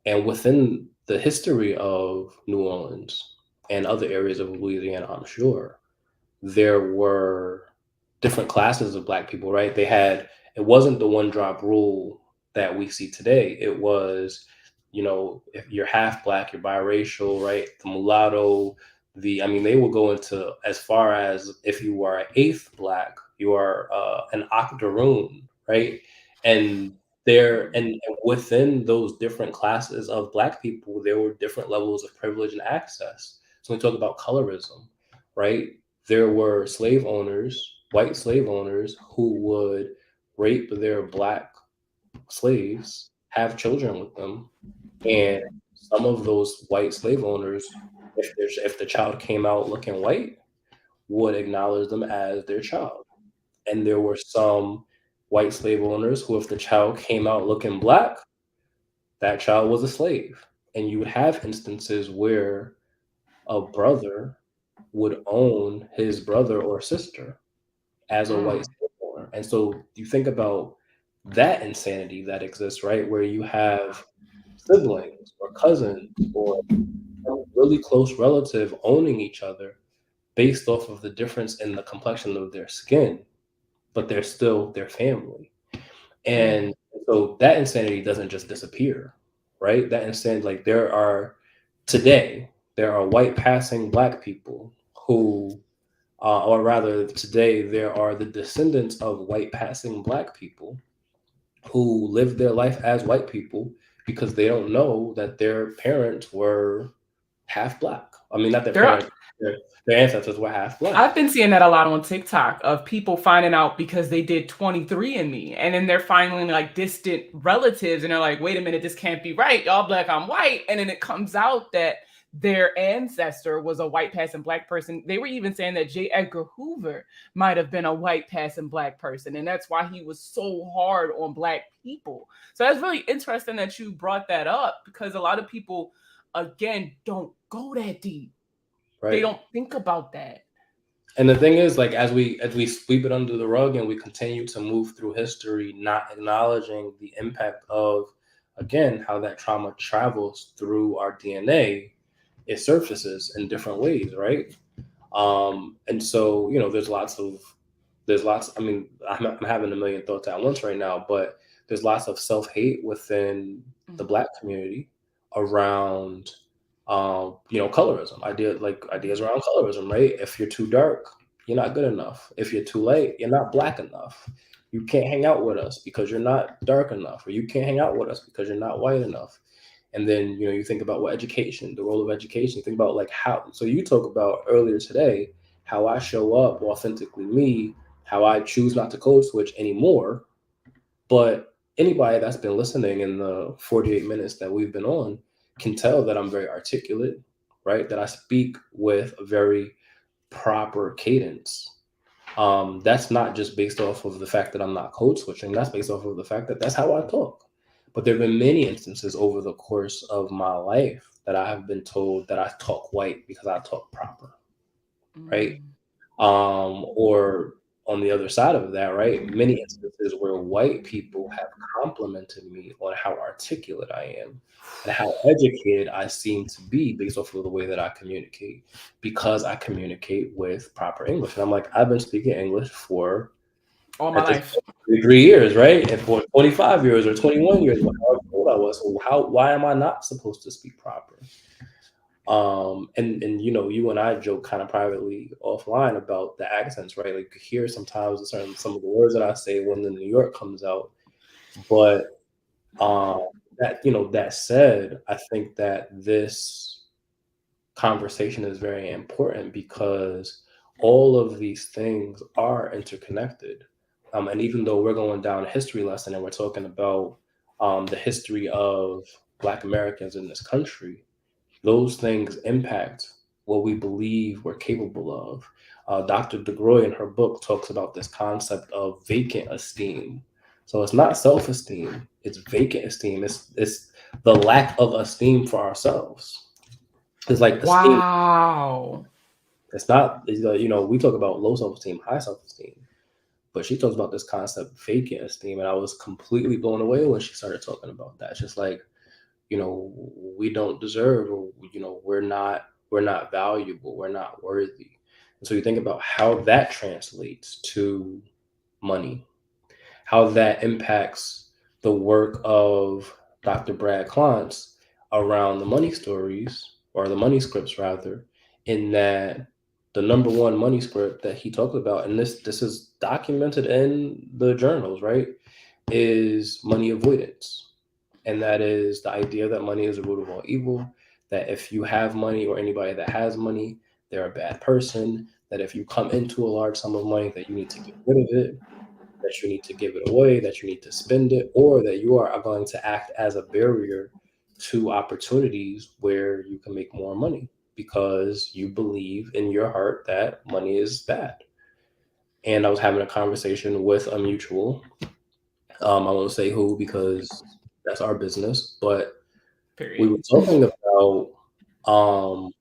And within the history of New Orleans and other areas of Louisiana, I'm sure, there were different classes of black people, right? It wasn't the one drop rule that we see today. It was, if you're half black, you're biracial, right? The mulatto, I mean, they will go into as far as if you are an eighth black, you are an octoroon, right? And and within those different classes of black people, there were different levels of privilege and access. So when we talk about colorism, right? There were slave owners, white slave owners, who would rape their black slaves, have children with them, and some of those white slave owners, if the child came out looking white, would acknowledge them as their child. And there were some white slave owners who, if the child came out looking black, that child was a slave. And you would have instances where a brother would own his brother or sister as a white Mm. slave owner. And so you think about that insanity that exists, right? Where you have siblings or cousins or a really close relative owning each other based off of the difference in the complexion of their skin, but they're still their family. Mm. And so that insanity doesn't just disappear, right? That insanity, like today, there are white passing black people who or rather, today there are the descendants of white passing black people who live their life as white people because they don't know that their parents were half black. I mean, not their There are, parents, their ancestors were half black. I've been seeing that a lot on TikTok of people finding out because they did 23andMe, and then they're finding like distant relatives and they're like, wait a minute, this can't be right. Y'all black, I'm white. And then it comes out that their ancestor was a white passing black person. They were even saying that J. Edgar Hoover might have been a white passing black person. And that's why he was so hard on black people. So that's really interesting that you brought that up, because a lot of people, again, don't go that deep. They Right. don't think about that. And the thing is, like, as we sweep it under the rug and we continue to move through history, not acknowledging the impact of, again, how that trauma travels through our DNA, it surfaces in different ways, right? And so, there's lots. I mean, I'm having a million thoughts at once right now, but there's lots of self hate within the Mm. black community around, colorism. Ideas around colorism, right? If you're too dark, you're not good enough. If you're too light, you're not black enough. You can't hang out with us because you're not dark enough, or you can't hang out with us because you're not white enough. And then, you think about what education, the role of education. You think about like how. So you talk about earlier today how I show up authentically me, how I choose not to code switch anymore. But anybody that's been listening in the 48 minutes that we've been on can tell that I'm very articulate, right? That I speak with a very proper cadence. That's not just based off of the fact that I'm not code switching. That's based off of the fact that that's how I talk. But there have been many instances over the course of my life that I have been told that I talk white because I talk proper, right? Mm. Or on the other side of that, right? Many instances where white people have complimented me on how articulate I am and how educated I seem to be based off of the way that I communicate, because I communicate with proper English. And I'm like, I've been speaking English for All my at this life. point 3 years, right? And for 25 years or 21 years, however old I was. So why am I not supposed to speak proper? And you and I joke kind of privately offline about the accents, right? Like here sometimes some of the words that I say when the New York comes out, but um, that said, I think that this conversation is very important because all of these things are interconnected. And even though we're going down a history lesson and we're talking about the history of Black Americans in this country, those things impact what we believe we're capable of. Dr. DeGroy in her book talks about this concept of vacant esteem. So it's not self-esteem; it's vacant esteem. It's the lack of esteem for ourselves. It's like esteem. Wow. It's not. We talk about low self-esteem, high self-esteem, but she talks about this concept vacant esteem, and I was completely blown away when she started talking about that. It's just like we don't deserve, or we're not valuable, we're not worthy. And so you think about how that translates to money, how that impacts the work of Dr. Brad Klontz around the money stories, or the money scripts rather, in that the number one money script that he talked about, and this is documented in the journals, right, is money avoidance. And that is the idea that money is the root of all evil, that if you have money, or anybody that has money, they're a bad person, that if you come into a large sum of money, that you need to get rid of it, that you need to give it away, that you need to spend it, or that you are going to act as a barrier to opportunities where you can make more money because you believe in your heart that money is bad. And I was having a conversation with a mutual. I won't say who because that's our business, but we Period. were talking about um,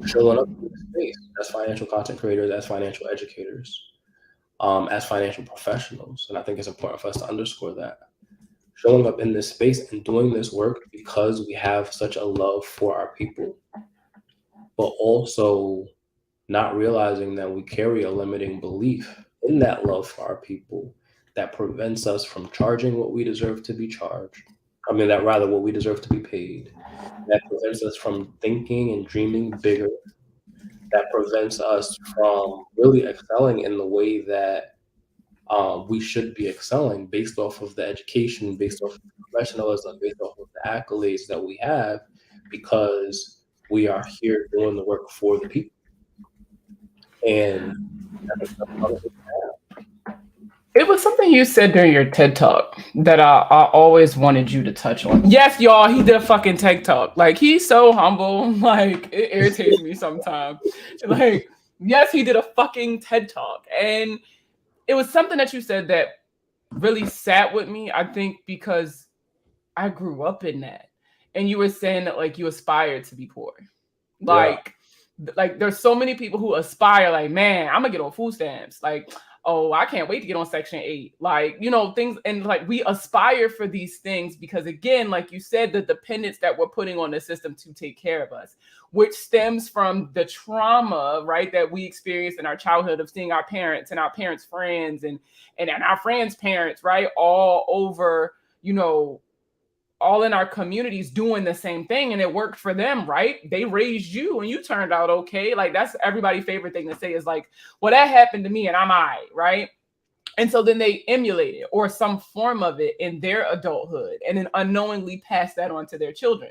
showing up in this space as financial content creators, as financial educators, as financial professionals. And I think it's important for us to underscore that. Showing up in this space and doing this work because we have such a love for our people, but also not realizing that we carry a limiting belief in that love for our people that prevents us from charging what we deserve to be charged. I mean, that rather what we deserve to be paid. That prevents us from thinking and dreaming bigger. That prevents us from really excelling in the way that we should be excelling based off of the education, based off of the professionalism, based off of the accolades that we have, because we are here doing the work for the people. And I think that's part of it. It was something you said during your TED talk that I always wanted you to touch on. Yes, y'all, he did a fucking TED talk. Like, he's so humble. Like, it irritates me sometimes. Like, yes, he did a fucking TED talk. And it was something that you said that really sat with me, I think, because I grew up in that. And you were saying that, like, you aspired to be poor. Yeah. Like there's so many people who aspire, like, man, I'm gonna get on food stamps. Like, oh, I can't wait to get on Section 8. Like, things, and like we aspire for these things because, again, like you said, the dependence that we're putting on the system to take care of us, which stems from the trauma, right, that we experienced in our childhood of seeing our parents and our parents' friends and our friends' parents, right, all over, all in our communities doing the same thing, and it worked for them, right? They raised you and you turned out okay. Like, that's everybody's favorite thing to say is like, well, that happened to me and I'm all right, right? And so then they emulate it or some form of it in their adulthood and then unknowingly pass that on to their children.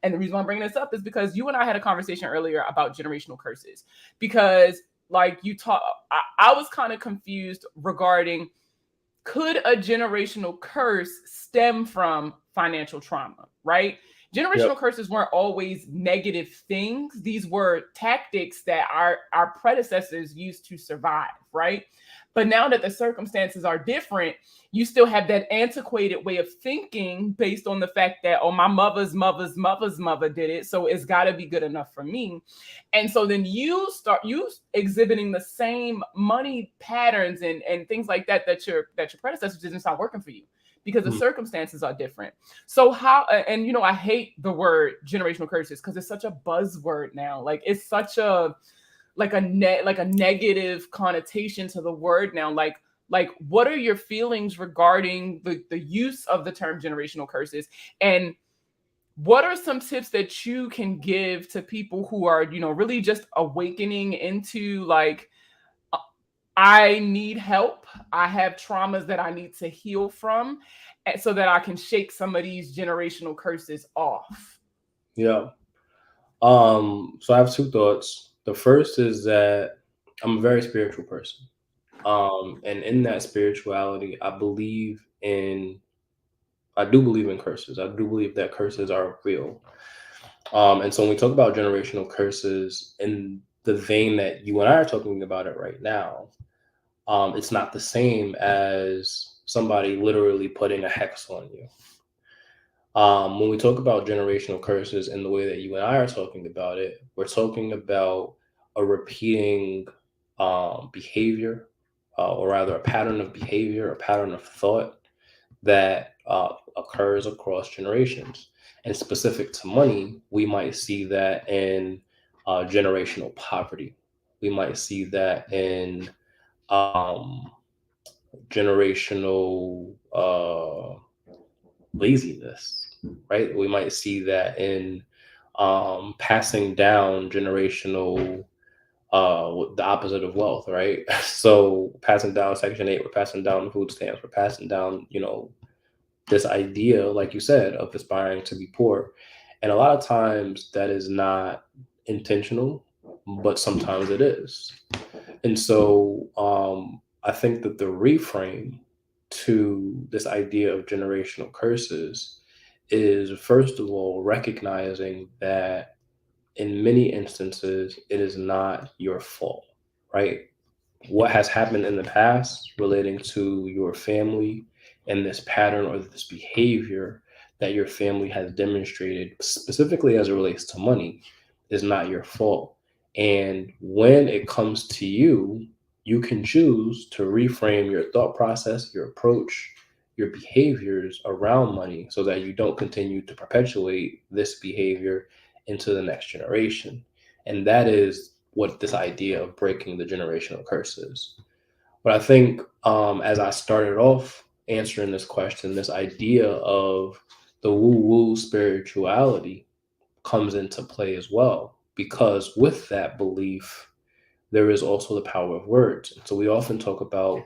And the reason why I'm bringing this up is because you and I had a conversation earlier about generational curses, because like you talk, I was kind of confused regarding, could a generational curse stem from financial trauma, right? Yep. Generational curses weren't always negative things. These were tactics that our predecessors used to survive, right? But now that the circumstances are different, you still have that antiquated way of thinking based on the fact that, oh, my mother's mother's mother's mother did it, so it's got to be good enough for me. And so then you start exhibiting the same money patterns and things like that your predecessors didn't start working for you because the circumstances are different. So how, and I hate the word generational curses because it's such a buzzword now. Like, it's such a negative connotation to the word now. Like what are your feelings regarding the use of the term generational curses, and what are some tips that you can give to people who are, really just awakening into like, I need help. I have traumas that I need to heal from, so that I can shake some of these generational curses off. Yeah. So I have two thoughts. The first is that I'm a very spiritual person. And in that spirituality, I do believe in curses. I do believe that curses are real. And so when we talk about generational curses in the vein that you and I are talking about it right now, it's not the same as somebody literally putting a hex on you. When we talk about generational curses in the way that you and I are talking about it, we're talking about a repeating behavior, or rather a pattern of behavior, a pattern of thought that occurs across generations. And specific to money, we might see that in generational poverty. We might see that in um, generational laziness, right? We might see that in passing down generational, the opposite of wealth, right? So passing down Section 8, we're passing down food stamps, we're passing down, this idea, like you said, of aspiring to be poor. And a lot of times that is not intentional, but sometimes it is. And so I think that the reframe to this idea of generational curses is, first of all, recognizing that in many instances, it is not your fault, right? What has happened in the past relating to your family and this pattern or this behavior that your family has demonstrated, specifically as it relates to money, is not your fault. And when it comes to you, you can choose to reframe your thought process, your approach, your behaviors around money so that you don't continue to perpetuate this behavior into the next generation. And that is what this idea of breaking the generational curse is. But I think, as I started off answering this question, this idea of the woo woo spirituality comes into play as well, because with that belief, there is also the power of words. And so we often talk about,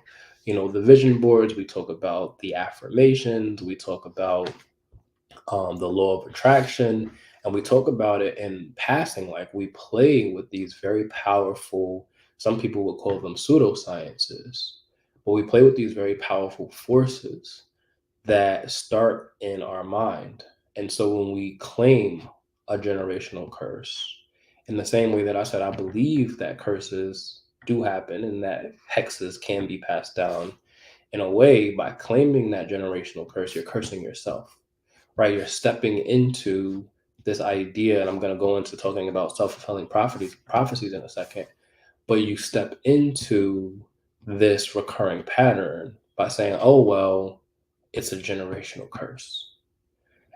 the vision boards, we talk about the affirmations, we talk about the law of attraction, and we talk about it in passing. Like, we play with these very powerful, some people would call them pseudosciences, but we play with these very powerful forces that start in our mind. And so when we claim a generational curse, in the same way that I said, I believe that curses do happen and that hexes can be passed down, in a way, by claiming that generational curse, you're cursing yourself, right? You're stepping into this idea, and I'm going to go into talking about self-fulfilling prophecies in a second, but you step into this recurring pattern by saying, oh, well, it's a generational curse.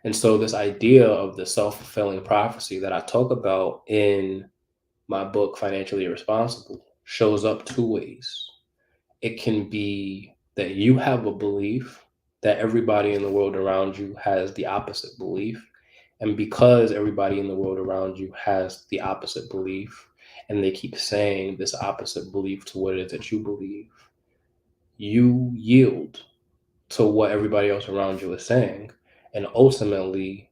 And so this idea of the self-fulfilling prophecy that I talk about in my book, Financially Irresponsible, shows up two ways. It can be that you have a belief that everybody in the world around you has the opposite belief. And because everybody in the world around you has the opposite belief, and they keep saying this opposite belief to what it is that you believe, you yield to what everybody else around you is saying. And ultimately,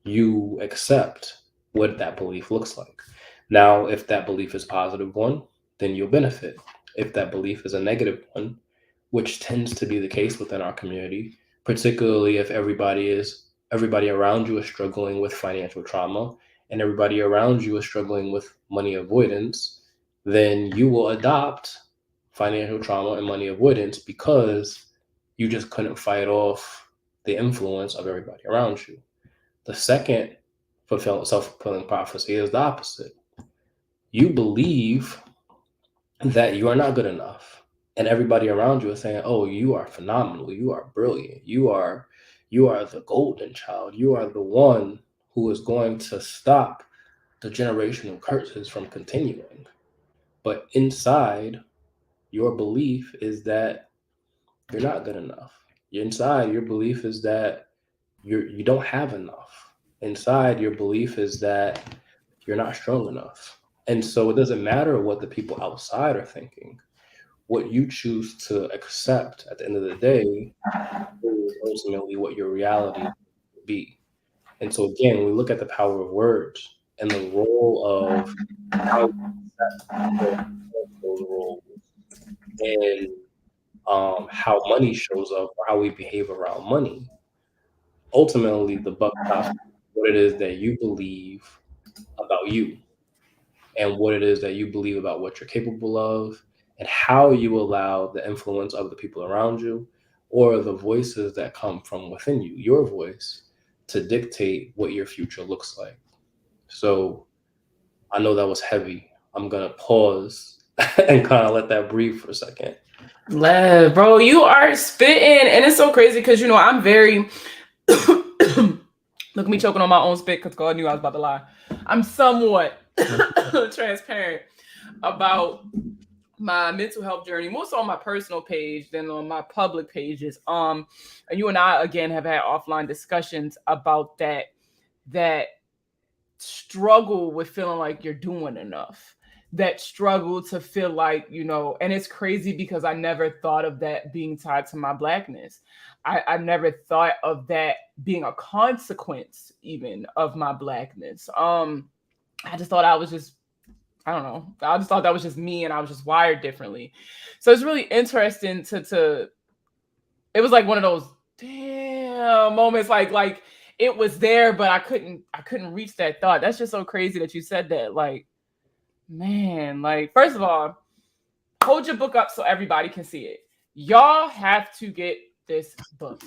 you accept what that belief looks like. Now, if that belief is a positive one, then you'll benefit. If that belief is a negative one, which tends to be the case within our community, particularly if everybody around you is struggling with financial trauma and everybody around you is struggling with money avoidance, then you will adopt financial trauma and money avoidance because you just couldn't fight off the influence of everybody around you. The second self-fulfilling prophecy is the opposite. You believe that you are not good enough, and everybody around you is saying, oh, you are phenomenal, you are brilliant, you are the golden child, you are the one who is going to stop the generational curses from continuing. But inside, your belief is that you're not good enough. Inside, your belief is that you don't have enough. inside, your belief is that you're not strong enough. And so it doesn't matter what the people outside are thinking. What you choose to accept at the end of the day is ultimately what your reality will be. And so again, we look at the power of words and the role of how we accept or accept those roles and how money shows up or how we behave around money. Ultimately, the buck stops with what it is that you believe about you and what it is that you believe about what you're capable of and how you allow the influence of the people around you or the voices that come from within you, your voice, to dictate what your future looks like. So I know that was heavy. I'm going to pause and kind of let that breathe for a second. Bro, you are spitting, and it's so crazy because I'm very look at me choking on my own spit because God knew I was about to lie. I'm somewhat transparent about my mental health journey, more so on my personal page than on my public pages. And you and I again have had offline discussions about that struggle with feeling like you're doing enough, that struggle to feel like, and it's crazy because I never thought of that being tied to my blackness. I never thought of that being a consequence even of my blackness. I just thought I don't know. I just thought that was just me and I was just wired differently. So it's really interesting to it was like one of those damn moments like it was there, but I couldn't reach that thought. That's just so crazy that you said that. Like, man, like first of all, hold your book up so everybody can see it. Y'all have to get this book.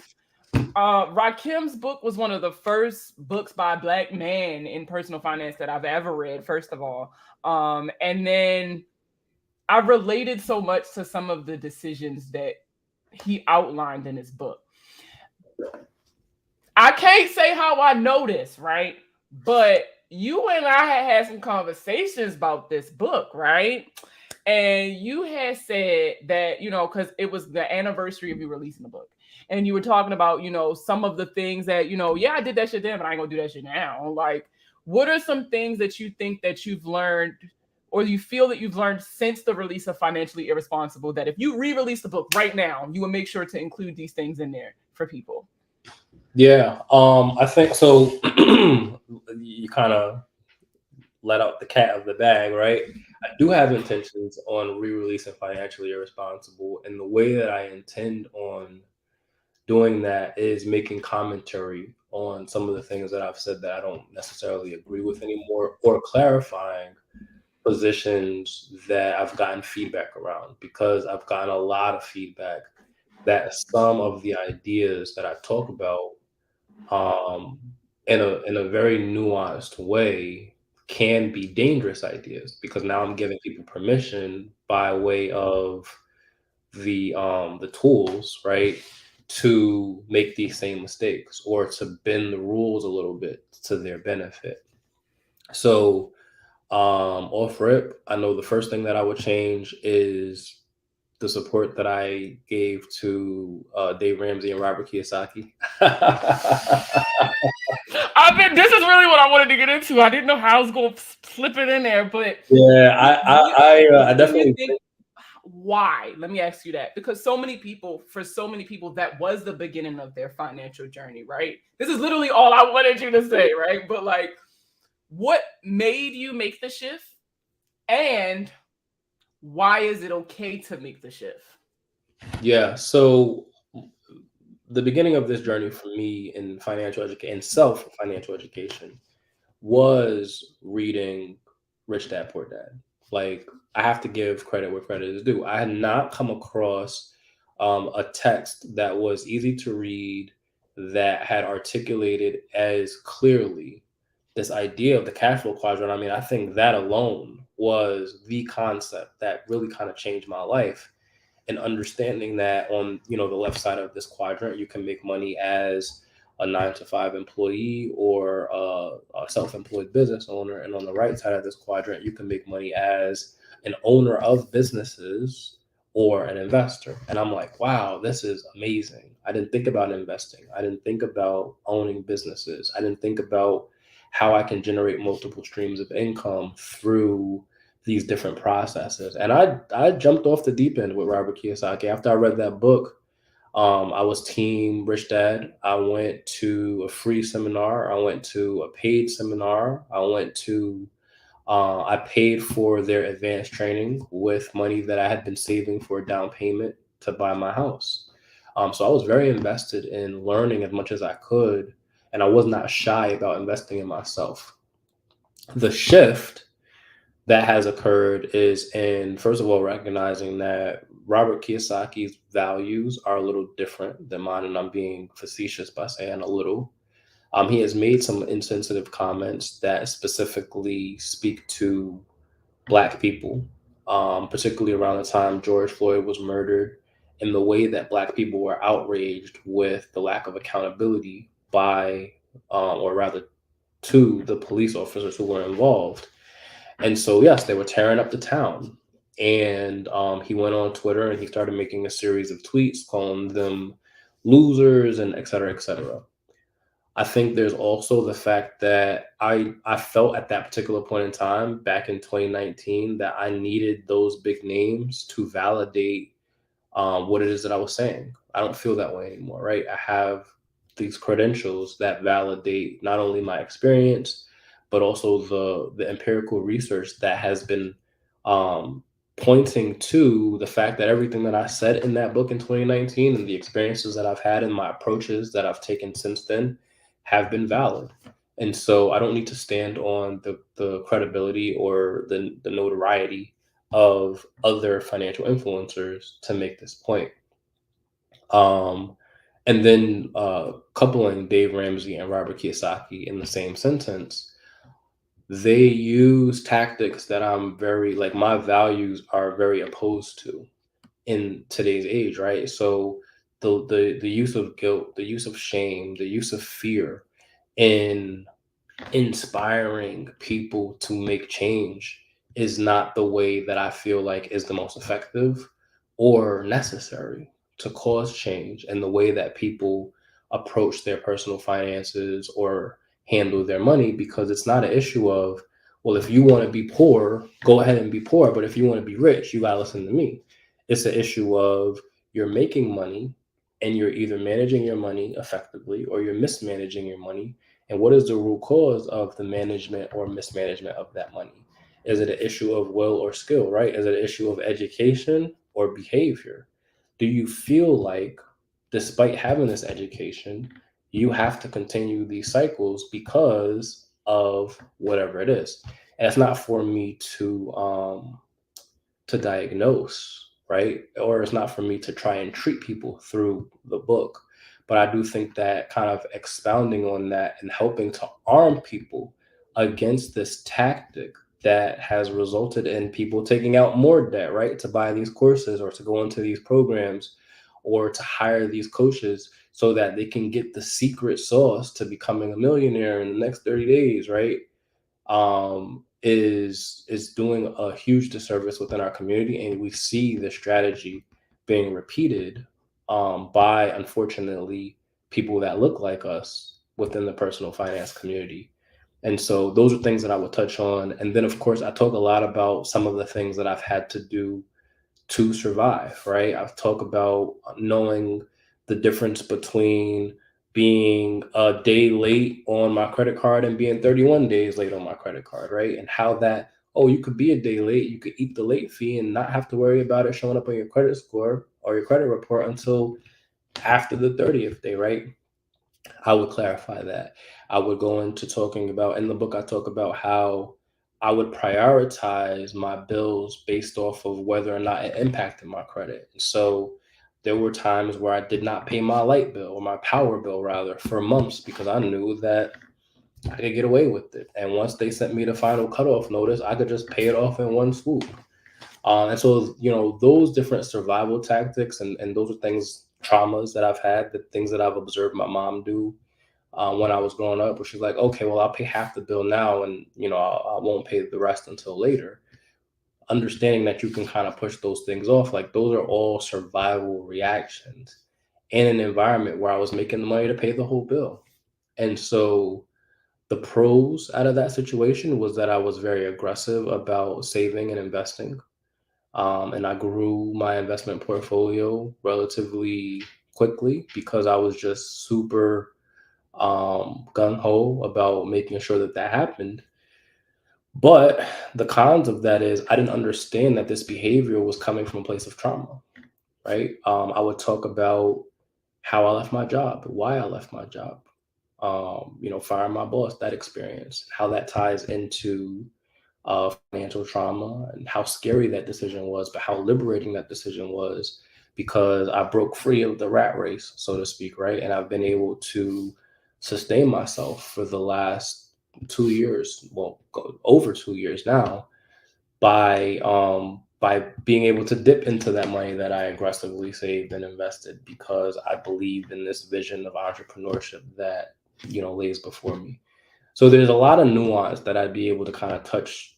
Rahkim's book was one of the first books by a Black man in personal finance that I've ever read, first of all. And then I related so much to some of the decisions that he outlined in his book. I can't say how I know this, right? But you and I had some conversations about this book, right? And you had said that, because it was the anniversary of you releasing the book. And you were talking about, some of the things that, yeah, I did that shit then, but I ain't gonna do that shit now. Like, what are some things that you think that you've learned or you feel that you've learned since the release of Financially Irresponsible that if you re-release the book right now, you will make sure to include these things in there for people? Yeah, I think so. You kind of let out the cat of the bag, right? I do have intentions on re-releasing Financially Irresponsible, and the way that I intend on doing that is making commentary on some of the things that I've said that I don't necessarily agree with anymore, or clarifying positions that I've gotten feedback around, because I've gotten a lot of feedback that some of the ideas that I talk about um, in a very nuanced way can be dangerous ideas, because now I'm giving people permission by way of the tools, right, to make these same mistakes or to bend the rules a little bit to their benefit. So off rip, I know the first thing that I would change is the support that I gave to Dave Ramsey and Robert Kiyosaki. This is really what I wanted to get into. I didn't know how I was going to slip it in there, but Yeah, I what do you definitely think? Why? Let me ask you that, because for so many people, that was the beginning of their financial journey, right? This is literally all I wanted you to say, right? But like, what made you make the shift, and why is it okay to make the shift? Yeah, so the beginning of this journey for me in financial education and self financial education was reading Rich Dad Poor Dad. Like, I have to give credit where credit is due. I had not come across a text that was easy to read, that had articulated as clearly this idea of the cash flow quadrant. I mean, I think that alone was the concept that really kind of changed my life. And understanding that on the left side of this quadrant, you can make money as a 9 to 5 employee or a self-employed business owner, and on the right side of this quadrant, you can make money as an owner of businesses or an investor. And I'm like, wow, this is amazing. I didn't think about investing. I didn't think about owning businesses. I didn't think about how I can generate multiple streams of income through these different processes. And I jumped off the deep end with Robert Kiyosaki. After I read that book, I was team Rich Dad. I went to a free seminar. I went to a paid seminar. I paid for their advanced training with money that I had been saving for a down payment to buy my house. So I was very invested in learning as much as I could, and I was not shy about investing in myself. The shift that has occurred is in, first of all, recognizing that Robert Kiyosaki's values are a little different than mine, and I'm being facetious by saying a little. He has made some insensitive comments that specifically speak to Black people, particularly around the time George Floyd was murdered, and the way that Black people were outraged with the lack of accountability by, or rather, to the police officers who were involved. And so, yes, they were tearing up the town. And he went on Twitter and he started making a series of tweets calling them losers and et cetera, et cetera. I think there's also the fact that I felt at that particular point in time back in 2019 that I needed those big names to validate what it is that I was saying. I don't feel that way anymore, right? I have these credentials that validate not only my experience, but also the empirical research that has been um, pointing to the fact that everything that I said in that book in 2019 and the experiences that I've had and my approaches that I've taken since then have been valid. And so I don't need to stand on the credibility or the notoriety of other financial influencers to make this point. Um, and then coupling Dave Ramsey and Robert Kiyosaki in the same sentence, they use tactics that I'm very, like, my values are very opposed to in today's age, right? So the use of guilt, the use of shame, the use of fear in inspiring people to make change is not the way that I feel like is the most effective or necessary to cause change and the way that people approach their personal finances or handle their money, because it's not an issue of, well, if you want to be poor, go ahead and be poor, but if you want to be rich, you got to listen to me. It's an issue of you're making money and you're either managing your money effectively or you're mismanaging your money, and what is the root cause of the management or mismanagement of that money? Is it an issue of will or skill, right? Is it an issue of education or behavior? Do you feel like, despite having this education, you have to continue these cycles because of whatever it is? And it's not for me to diagnose, right? Or it's not for me to try and treat people through the book. But I do think that kind of expounding on that and helping to arm people against this tactic that has resulted in people taking out more debt, right? To buy these courses or to go into these programs or to hire these coaches so that they can get the secret sauce to becoming a millionaire in the next 30 days, right? Is doing a huge disservice within our community, and we see the strategy being repeated by, unfortunately, people that look like us within the personal finance community. And so those are things that I would touch on. And then, of course, I talk a lot about some of the things that I've had to do to survive, right? I've talked about knowing the difference between being a day late on my credit card and being 31 days late on my credit card, right? And how that, oh, you could be a day late, you could eat the late fee and not have to worry about it showing up on your credit score or your credit report until after the 30th day, right? I would clarify that. I would go into talking about, in the book, I talk about how I would prioritize my bills based off of whether or not it impacted my credit. So there were times where I did not pay my light bill or my power bill rather for months because I knew that I could get away with it. And once they sent me the final cutoff notice, I could just pay it off in one swoop. And so, those different survival tactics and those are things, traumas that I've had, the things that I've observed my mom do when I was growing up, where she's like, okay, well, I'll pay half the bill now and, I won't pay the rest until later. understanding that you can kind of push those things off. Like those are all survival reactions in an environment where I was making the money to pay the whole bill. And so the pros out of that situation was that I was very aggressive about saving and investing. And I grew my investment portfolio relatively quickly because I was just super gung ho about making sure that that happened. But the cons of that is I didn't understand that this behavior was coming from a place of trauma, right? I would talk about how I left my job, why I left my job, firing my boss, that experience, how that ties into financial trauma and how scary that decision was, but how liberating that decision was because I broke free of the rat race, so to speak, right? And I've been able to sustain myself for the last 2 years, well, over 2 years now, by being able to dip into that money that I aggressively saved and invested because I believe in this vision of entrepreneurship that lays before me. So there's a lot of nuance that I'd be able to kind of touch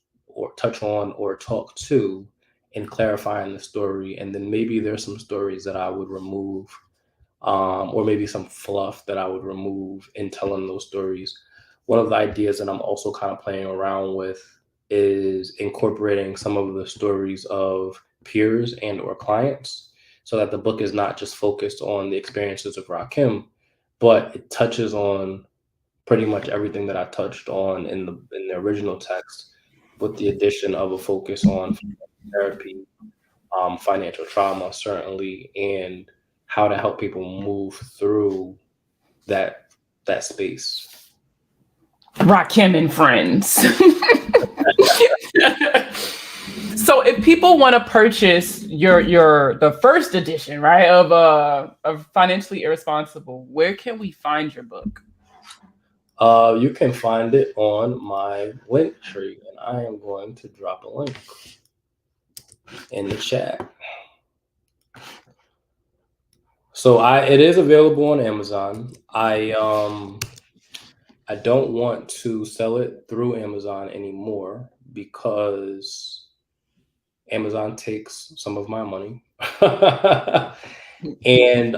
on or talk to in clarifying the story. And then maybe there's some stories that I would remove, or maybe some fluff that I would remove in telling those stories. One of the ideas that I'm also kind of playing around with is incorporating some of the stories of peers and or clients so that the book is not just focused on the experiences of Rahkim, but it touches on pretty much everything that I touched on in the original text, with the addition of a focus on therapy, financial trauma, certainly, and how to help people move through that space. Rahkim and friends. So if people want to purchase the first edition, right, of Financially Irresponsible, where can we find your book? You can find it on my link tree, and I am going to drop a link in the chat. So it is available on Amazon. I don't want to sell it through Amazon anymore because Amazon takes some of my money. and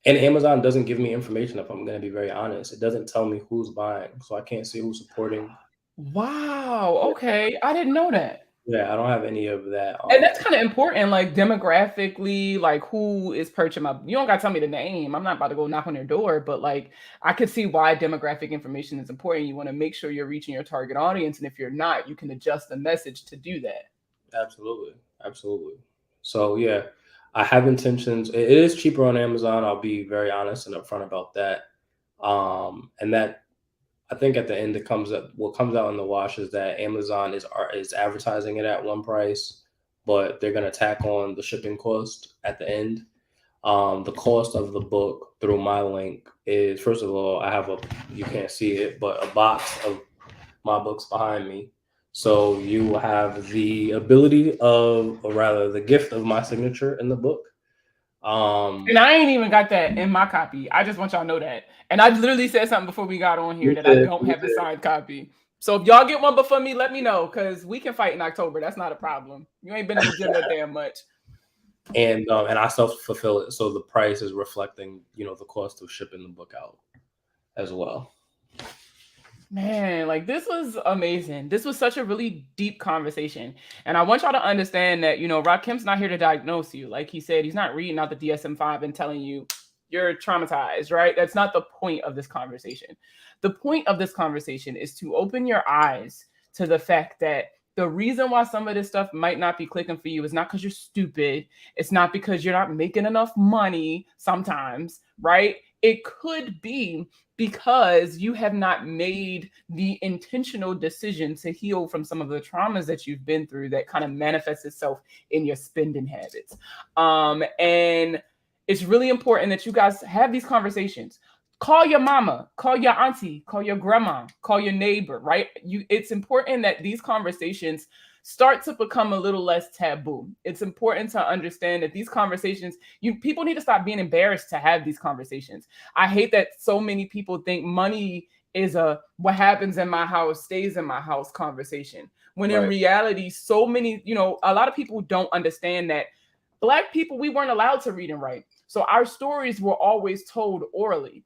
Amazon doesn't give me information, if I'm going to be very honest. It doesn't tell me who's buying, so I can't see who's supporting. Wow. Okay. I didn't know that. Yeah, I don't have any of that. And that's kind of important, like demographically, like who is purchasing my. You don't got to tell me the name. I'm not about to go knock on their door, but like I could see why demographic information is important. You want to make sure you're reaching your target audience, and if you're not, you can adjust the message to do that. Absolutely. So yeah, I have intentions. It is cheaper on Amazon. I'll be very honest and upfront about that. And that I think at the end what comes out in the wash is that Amazon is advertising it at one price, but they're gonna tack on the shipping cost at the end. The cost of the book through my link is, first of all, you can't see it, but a box of my books behind me. So you will have the ability or rather the gift of my signature in the book. And I ain't even got that in my copy. I just want y'all to know that. And I literally said something before we got on here that I don't have the signed copy. So if y'all get one before me, let me know, because we can fight in October. That's not a problem. You ain't been in the gym that damn much. And I self-fulfill it, so the price is reflecting, the cost of shipping the book out as well. Man, like this was amazing. This was such a really deep conversation. And I want y'all to understand that, Rahkim's not here to diagnose you. Like he said, he's not reading out the DSM-5 and telling you you're traumatized, right? That's not the point of this conversation. The point of this conversation is to open your eyes to the fact that the reason why some of this stuff might not be clicking for you is not because you're stupid. It's not because you're not making enough money sometimes, right? It could be because you have not made the intentional decision to heal from some of the traumas that you've been through that kind of manifests itself in your spending habits. And it's really important that you guys have these conversations. Call your mama, call your auntie, call your grandma, call your neighbor, right? It's important that these conversations start to become a little less taboo. It's important to understand that these conversations, people need to stop being embarrassed to have these conversations. I hate that so many people think money is a what happens in my house stays in my house conversation. When in Right. reality, so many, a lot of people don't understand that Black people, we weren't allowed to read and write. So our stories were always told orally.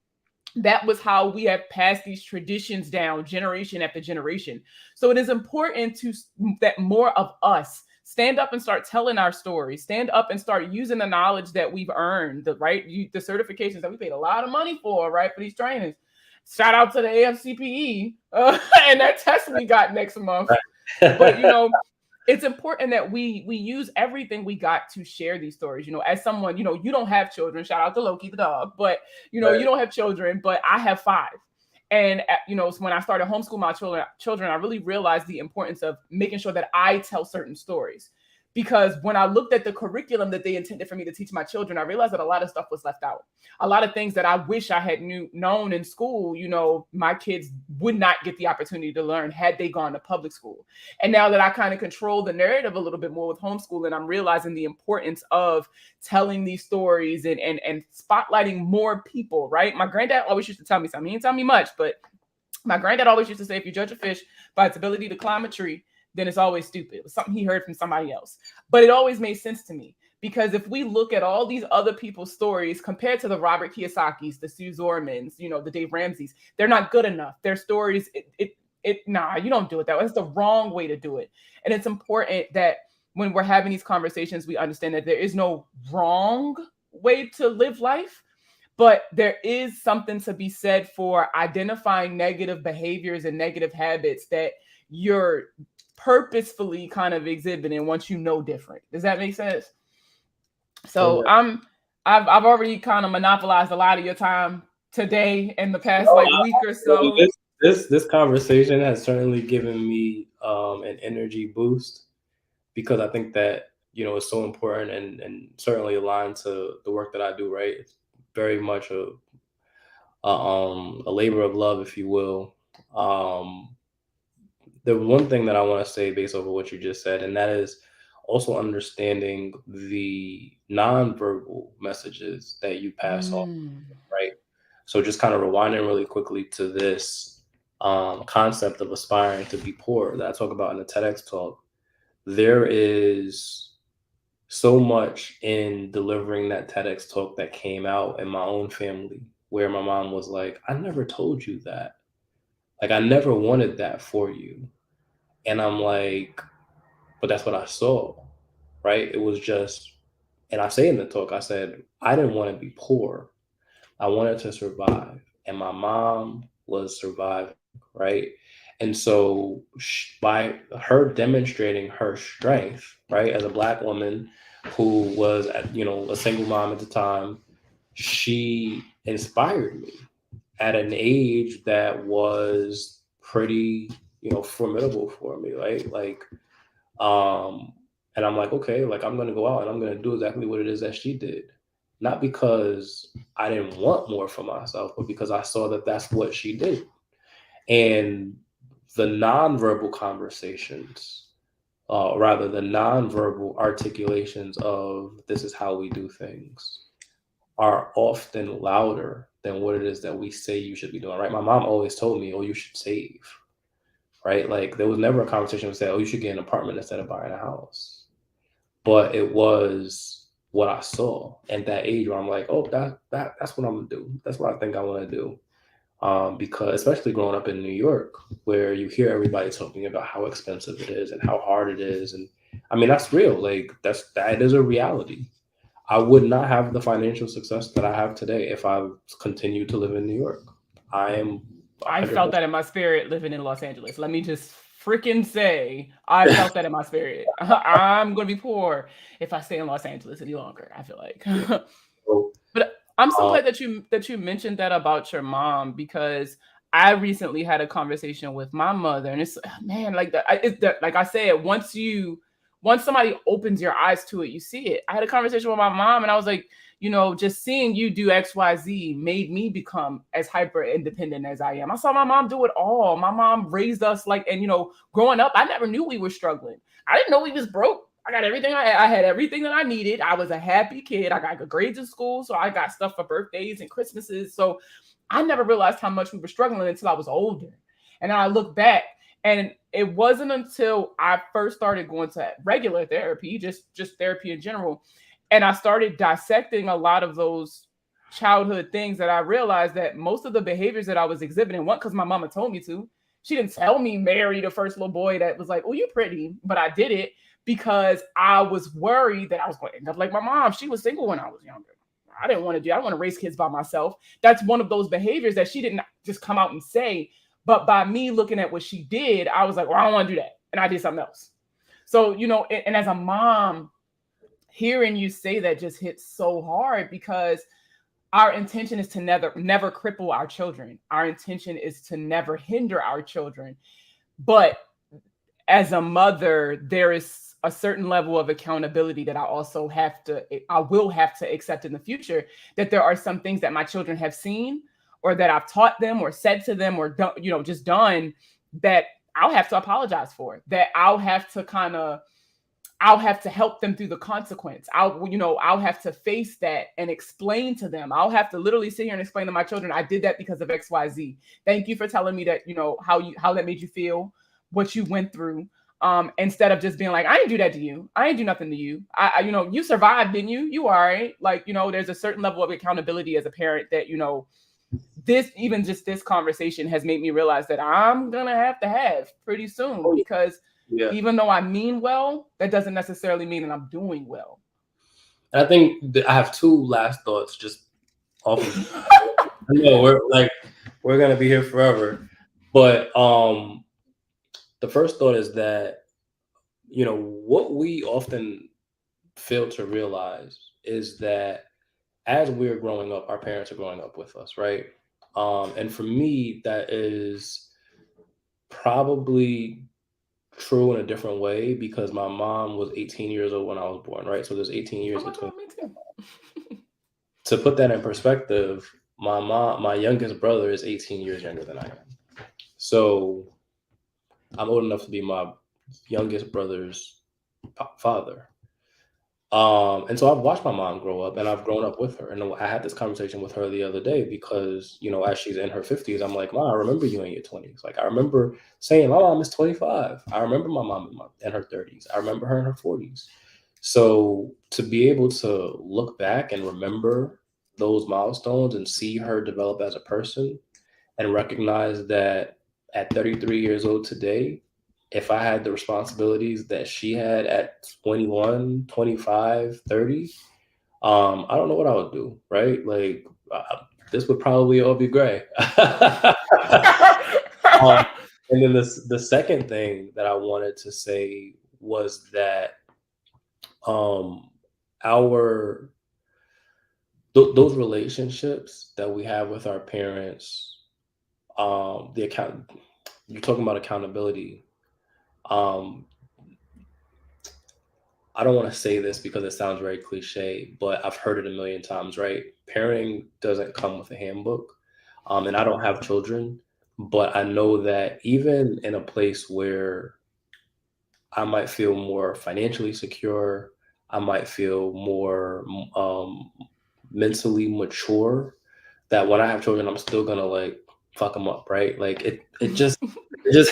That was how we have passed these traditions down generation after generation. So it is important that more of us stand up and start telling our stories, stand up and start using the knowledge that we've earned, the certifications that we paid a lot of money for, right, for these trainings. Shout out to the AFCPE and that test we got next month. But it's important that we use everything we got to share these stories. As someone, you don't have children. Shout out to Loki the dog, but Right. you don't have children, but I have 5. And so when I started homeschool my children, I really realized the importance of making sure that I tell certain stories. Because when I looked at the curriculum that they intended for me to teach my children, I realized that a lot of stuff was left out. A lot of things that I wish I had known in school, my kids would not get the opportunity to learn had they gone to public school. And now that I kind of control the narrative a little bit more with homeschooling, I'm realizing the importance of telling these stories and spotlighting more people, right? My granddad always used to tell me something. He didn't tell me much, but my granddad always used to say, if you judge a fish by its ability to climb a tree, then it's always stupid. It was something he heard from somebody else. But it always made sense to me, because if we look at all these other people's stories compared to the Robert Kiyosaki's, the Sue Zormans, the Dave Ramsey's, they're not good enough. Their stories, nah, you don't do it that way. It's the wrong way to do it. And it's important that when we're having these conversations, we understand that there is no wrong way to live life. But there is something to be said for identifying negative behaviors and negative habits that you're purposefully kind of exhibiting once you know different. Does that make sense? So I've already kind of monopolized a lot of your time today and the past week or so. This conversation has certainly given me an energy boost, because I think that it's so important and certainly aligned to the work that I do. Right, it's very much a labor of love, if you will. The one thing that I want to say based over what you just said, and that is also understanding the nonverbal messages that you pass on, right? So just kind of rewinding really quickly to this concept of aspiring to be poor that I talk about in the TEDx talk. There is so much in delivering that TEDx talk that came out in my own family, where my mom was like, I never told you that. Like, I never wanted that for you. And I'm like, but that's what I saw, right? It was just, and I say in the talk, I said, I didn't want to be poor. I wanted to survive. And my mom was surviving, right? And so by her demonstrating her strength, right, as a Black woman who was, a single mom at the time, she inspired me at an age that was pretty, formidable for me, right? Like, and I'm like, okay, like I'm gonna go out and I'm gonna do exactly what it is that she did. Not because I didn't want more for myself, but because I saw that that's what she did. And the nonverbal conversations, rather the nonverbal articulations of this is how we do things, are often louder than what it is that we say you should be doing, right? My mom always told me, oh, you should save, right? Like there was never a conversation that said, oh, you should get an apartment instead of buying a house. But it was what I saw at that age where I'm like, oh, that's what I'm gonna do. That's what I think I want to do. Because especially growing up in New York, where you hear everybody talking about how expensive it is and how hard it is, and I mean that's real. Like that is a reality. I would not have the financial success that I have today if I continued to live in New York. I felt that in my spirit living in Los Angeles. Let me just freaking say, I felt that in my spirit. I'm going to be poor if I stay in Los Angeles any longer, I feel like. But I'm so glad that you mentioned that about your mom, because I recently had a conversation with my mother, and it's, man, like like I said, once somebody opens your eyes to it, you see it. I had a conversation with my mom and I was like, just seeing you do XYZ made me become as hyper independent as I am. I saw my mom do it all. My mom raised us and growing up, I never knew we were struggling. I didn't know we was broke. I got everything I had everything that I needed. I was a happy kid. I got good grades in school, so I got stuff for birthdays and Christmases. So I never realized how much we were struggling until I was older. And then I look back, and it wasn't until I first started going to regular therapy, just therapy in general, and I started dissecting a lot of those childhood things, that I realized that most of the behaviors that I was exhibiting weren't because my mama told me to. She didn't tell me marry the first little boy that was like, "Oh, you pretty," but I did it because I was worried that I was going to end up like my mom. She was single when I was younger. I didn't want to do. I want to raise kids by myself. That's one of those behaviors that she didn't just come out and say, but by me looking at what she did, I was like, "Well, I don't want to do that," and I did something else. So and as a mom, hearing you say that just hits so hard, because our intention is to never cripple our children. Our intention is to never hinder our children. But as a mother, there is a certain level of accountability that I will have to accept in the future, that there are some things that my children have seen, or that I've taught them or said to them, or done, just done, that I'll have to apologize for, that I'll have to help them through the consequence. I'll have to face that and explain to them. I'll have to literally sit here and explain to my children, I did that because of XYZ. Thank you for telling me that, how that made you feel, what you went through. Instead of just being like, I didn't do that to you. I didn't do nothing to you. You survived, didn't you? You all right. Like, there's a certain level of accountability as a parent that, this conversation has made me realize that I'm going to have pretty soon, because Yeah. even though I mean well, that doesn't necessarily mean that I'm doing well. I think I have two last thoughts just off of I know we're gonna be here forever. But the first thought is that, what we often fail to realize is that as we're growing up, our parents are growing up with us, right? And for me, that is probably true in a different way because my mom was 18 years old when I was born, right? So there's 18 years Oh my between. God, me too. To put that in perspective, my youngest brother is 18 years younger than I am. So I'm old enough to be my youngest brother's father. And so I've watched my mom grow up and I've grown up with her. And I had this conversation with her the other day because, as she's in her 50s, I'm like, "Mom, I remember you in your 20s. Like, I remember saying, my mom is 25. I remember my mom in her 30s. I remember her in her 40s. So to be able to look back and remember those milestones and see her develop as a person and recognize that at 33 years old today, if I had the responsibilities that she had at 21, 25, 30, I don't know what I would do, right? Like, this would probably all be gray. um, and then the second thing that I wanted to say was that um, our those relationships that we have with our parents, the account you're talking about accountability. Um, I don't want to say this because it sounds very cliche, but I've heard it a million times, right? Parenting doesn't come with a handbook. And I don't have children, but I know that even in a place where I might feel more financially secure, I might feel more mentally mature, that when I have children, I'm still gonna like fuck them up, right? Like it just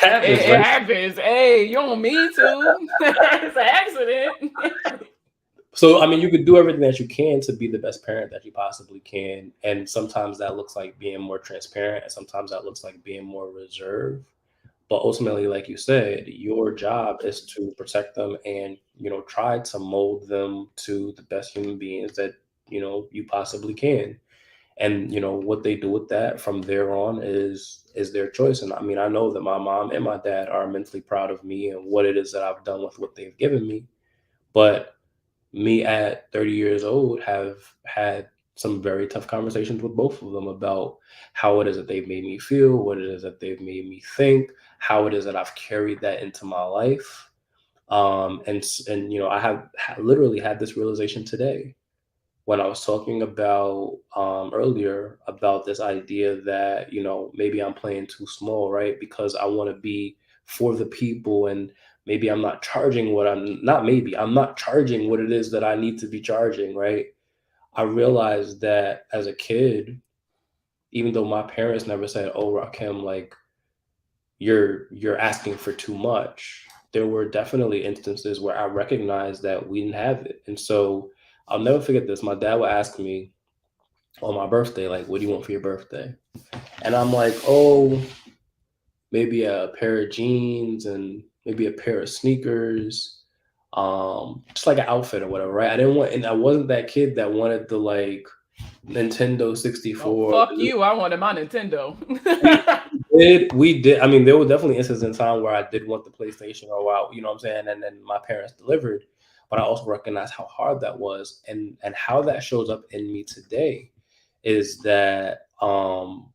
happens, It right? happens. Hey, you don't mean to. It's an accident. So, I mean, you could do everything that you can to be the best parent that you possibly can. And sometimes that looks like being more transparent, and sometimes that looks like being more reserved. But ultimately, like you said, your job is to protect them and, try to mold them to the best human beings that, you possibly can. And, what they do with that from there on is their choice. And I mean, I know that my mom and my dad are immensely proud of me and what it is that I've done with what they've given me. But me at 30 years old have had some very tough conversations with both of them about how it is that they've made me feel, what it is that they've made me think, how it is that I've carried that into my life. And I have literally had this realization today when I was talking about earlier about this idea that, maybe I'm playing too small, right? Because I want to be for the people and maybe I'm not charging what I'm not, maybe I'm not charging what it is that I need to be charging, right? I realized that as a kid, even though my parents never said, "Oh, Rakim, like you're asking for too much," there were definitely instances where I recognized that we didn't have it. And so I'll never forget this. My dad would ask me on my birthday, like, "What do you want for your birthday?" And I'm like, "Oh, maybe a pair of jeans and maybe a pair of sneakers, just like an outfit or whatever, right?" I didn't want, and I wasn't that kid that wanted the like Nintendo Oh, 64. fuck you. I wanted my Nintendo. We we did. I mean, there were definitely instances in time where I did want the PlayStation or wow, you know what I'm saying, and then my parents delivered. But I also recognize how hard that was, and how that shows up in me today is that I'm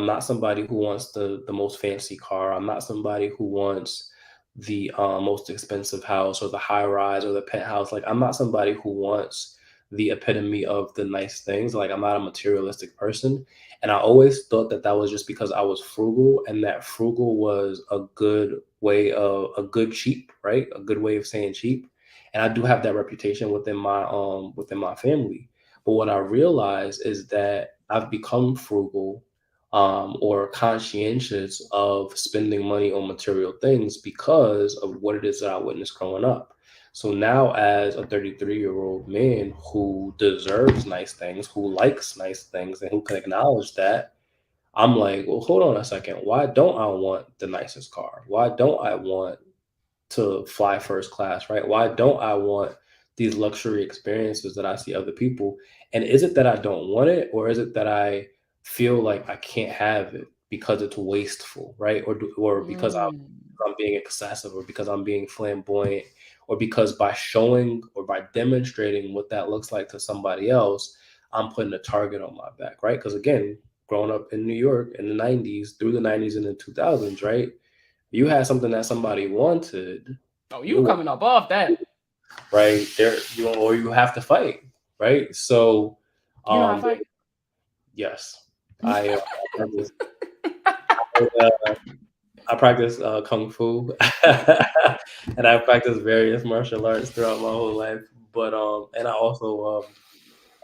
not somebody who wants the most fancy car. I'm not somebody who wants the most expensive house or the high rise or the penthouse. Like, I'm not somebody who wants the epitome of the nice things. Like, I'm not a materialistic person. And I always thought that that was just because I was frugal, and that frugal was a good way of a good cheap, right? A good way of saying cheap. And I do have that reputation within my family. But what I realize is that I've become frugal, or conscientious of spending money on material things because of what it is that I witnessed growing up. So now, as a 33-year-old man who deserves nice things, who likes nice things, and who can acknowledge that, I'm like, well, hold on a second. Why don't I want the nicest car? Why don't I want to fly first class, right? Why don't I want these luxury experiences that I see other people? And is it that I don't want it, or is it that I feel like I can't have it because it's wasteful, right? Or because Mm. I'm being excessive, or because I'm being flamboyant, or because by showing or by demonstrating what that looks like to somebody else, I'm putting a target on my back, right? Because again, growing up in New York in the 90s, through the 90s and the 2000s, right? You had something that somebody wanted, Oh, you you want, coming up off that. right there, or you have to fight, right? So, You know how to um, fight? yes, I practice, uh, I practice kung fu, and I practiced various martial arts throughout my whole life. But and I also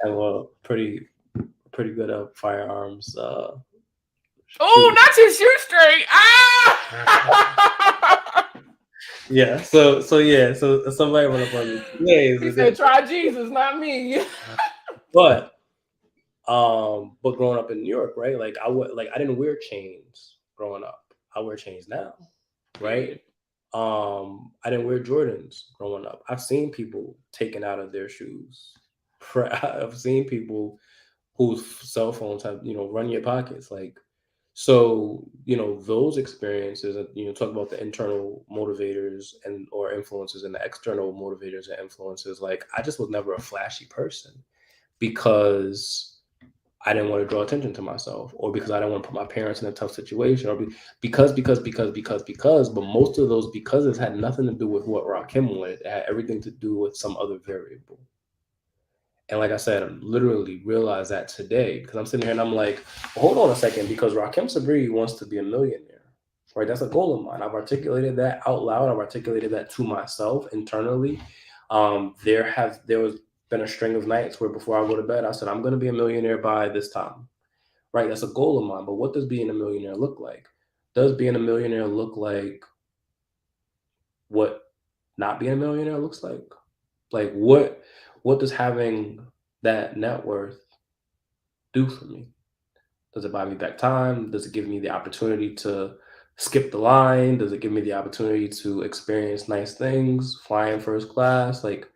am a pretty good at firearms Oh, shooting. not your shoe straight. Ah! Yeah, yeah, so somebody went up on me today, He said, try Jesus, not me. but but growing up in New York, right? Like I didn't wear chains growing up. I wear chains now, right? Period. I didn't wear Jordans growing up. I've seen people taken out of their shoes. I've seen people whose cell phones have, run your pockets. Like, so, those experiences, talk about the internal motivators and or influences, and the external motivators and influences. Like, I just was never a flashy person because I didn't want to draw attention to myself, or because I didn't want to put my parents in a tough situation, or because. But most of those becauses had nothing to do with what Rakim wanted. It had everything to do with some other variable. And like I said, I literally realized that today because I'm sitting here and I'm like, well, hold on a second, because Rahkim Sabree wants to be a millionaire, right? That's a goal of mine. I've articulated that out loud. I've articulated that to myself internally. There was been a string of nights where before I go to bed, I said, I'm going to be a millionaire by this time, right? That's a goal of mine. But what does being a millionaire look like? Does being a millionaire look like what not being a millionaire looks like? Like what does having that net worth do for me? Does it buy me back time? Does it give me the opportunity to skip the line? Does it give me the opportunity to experience nice things, fly in first class? Like,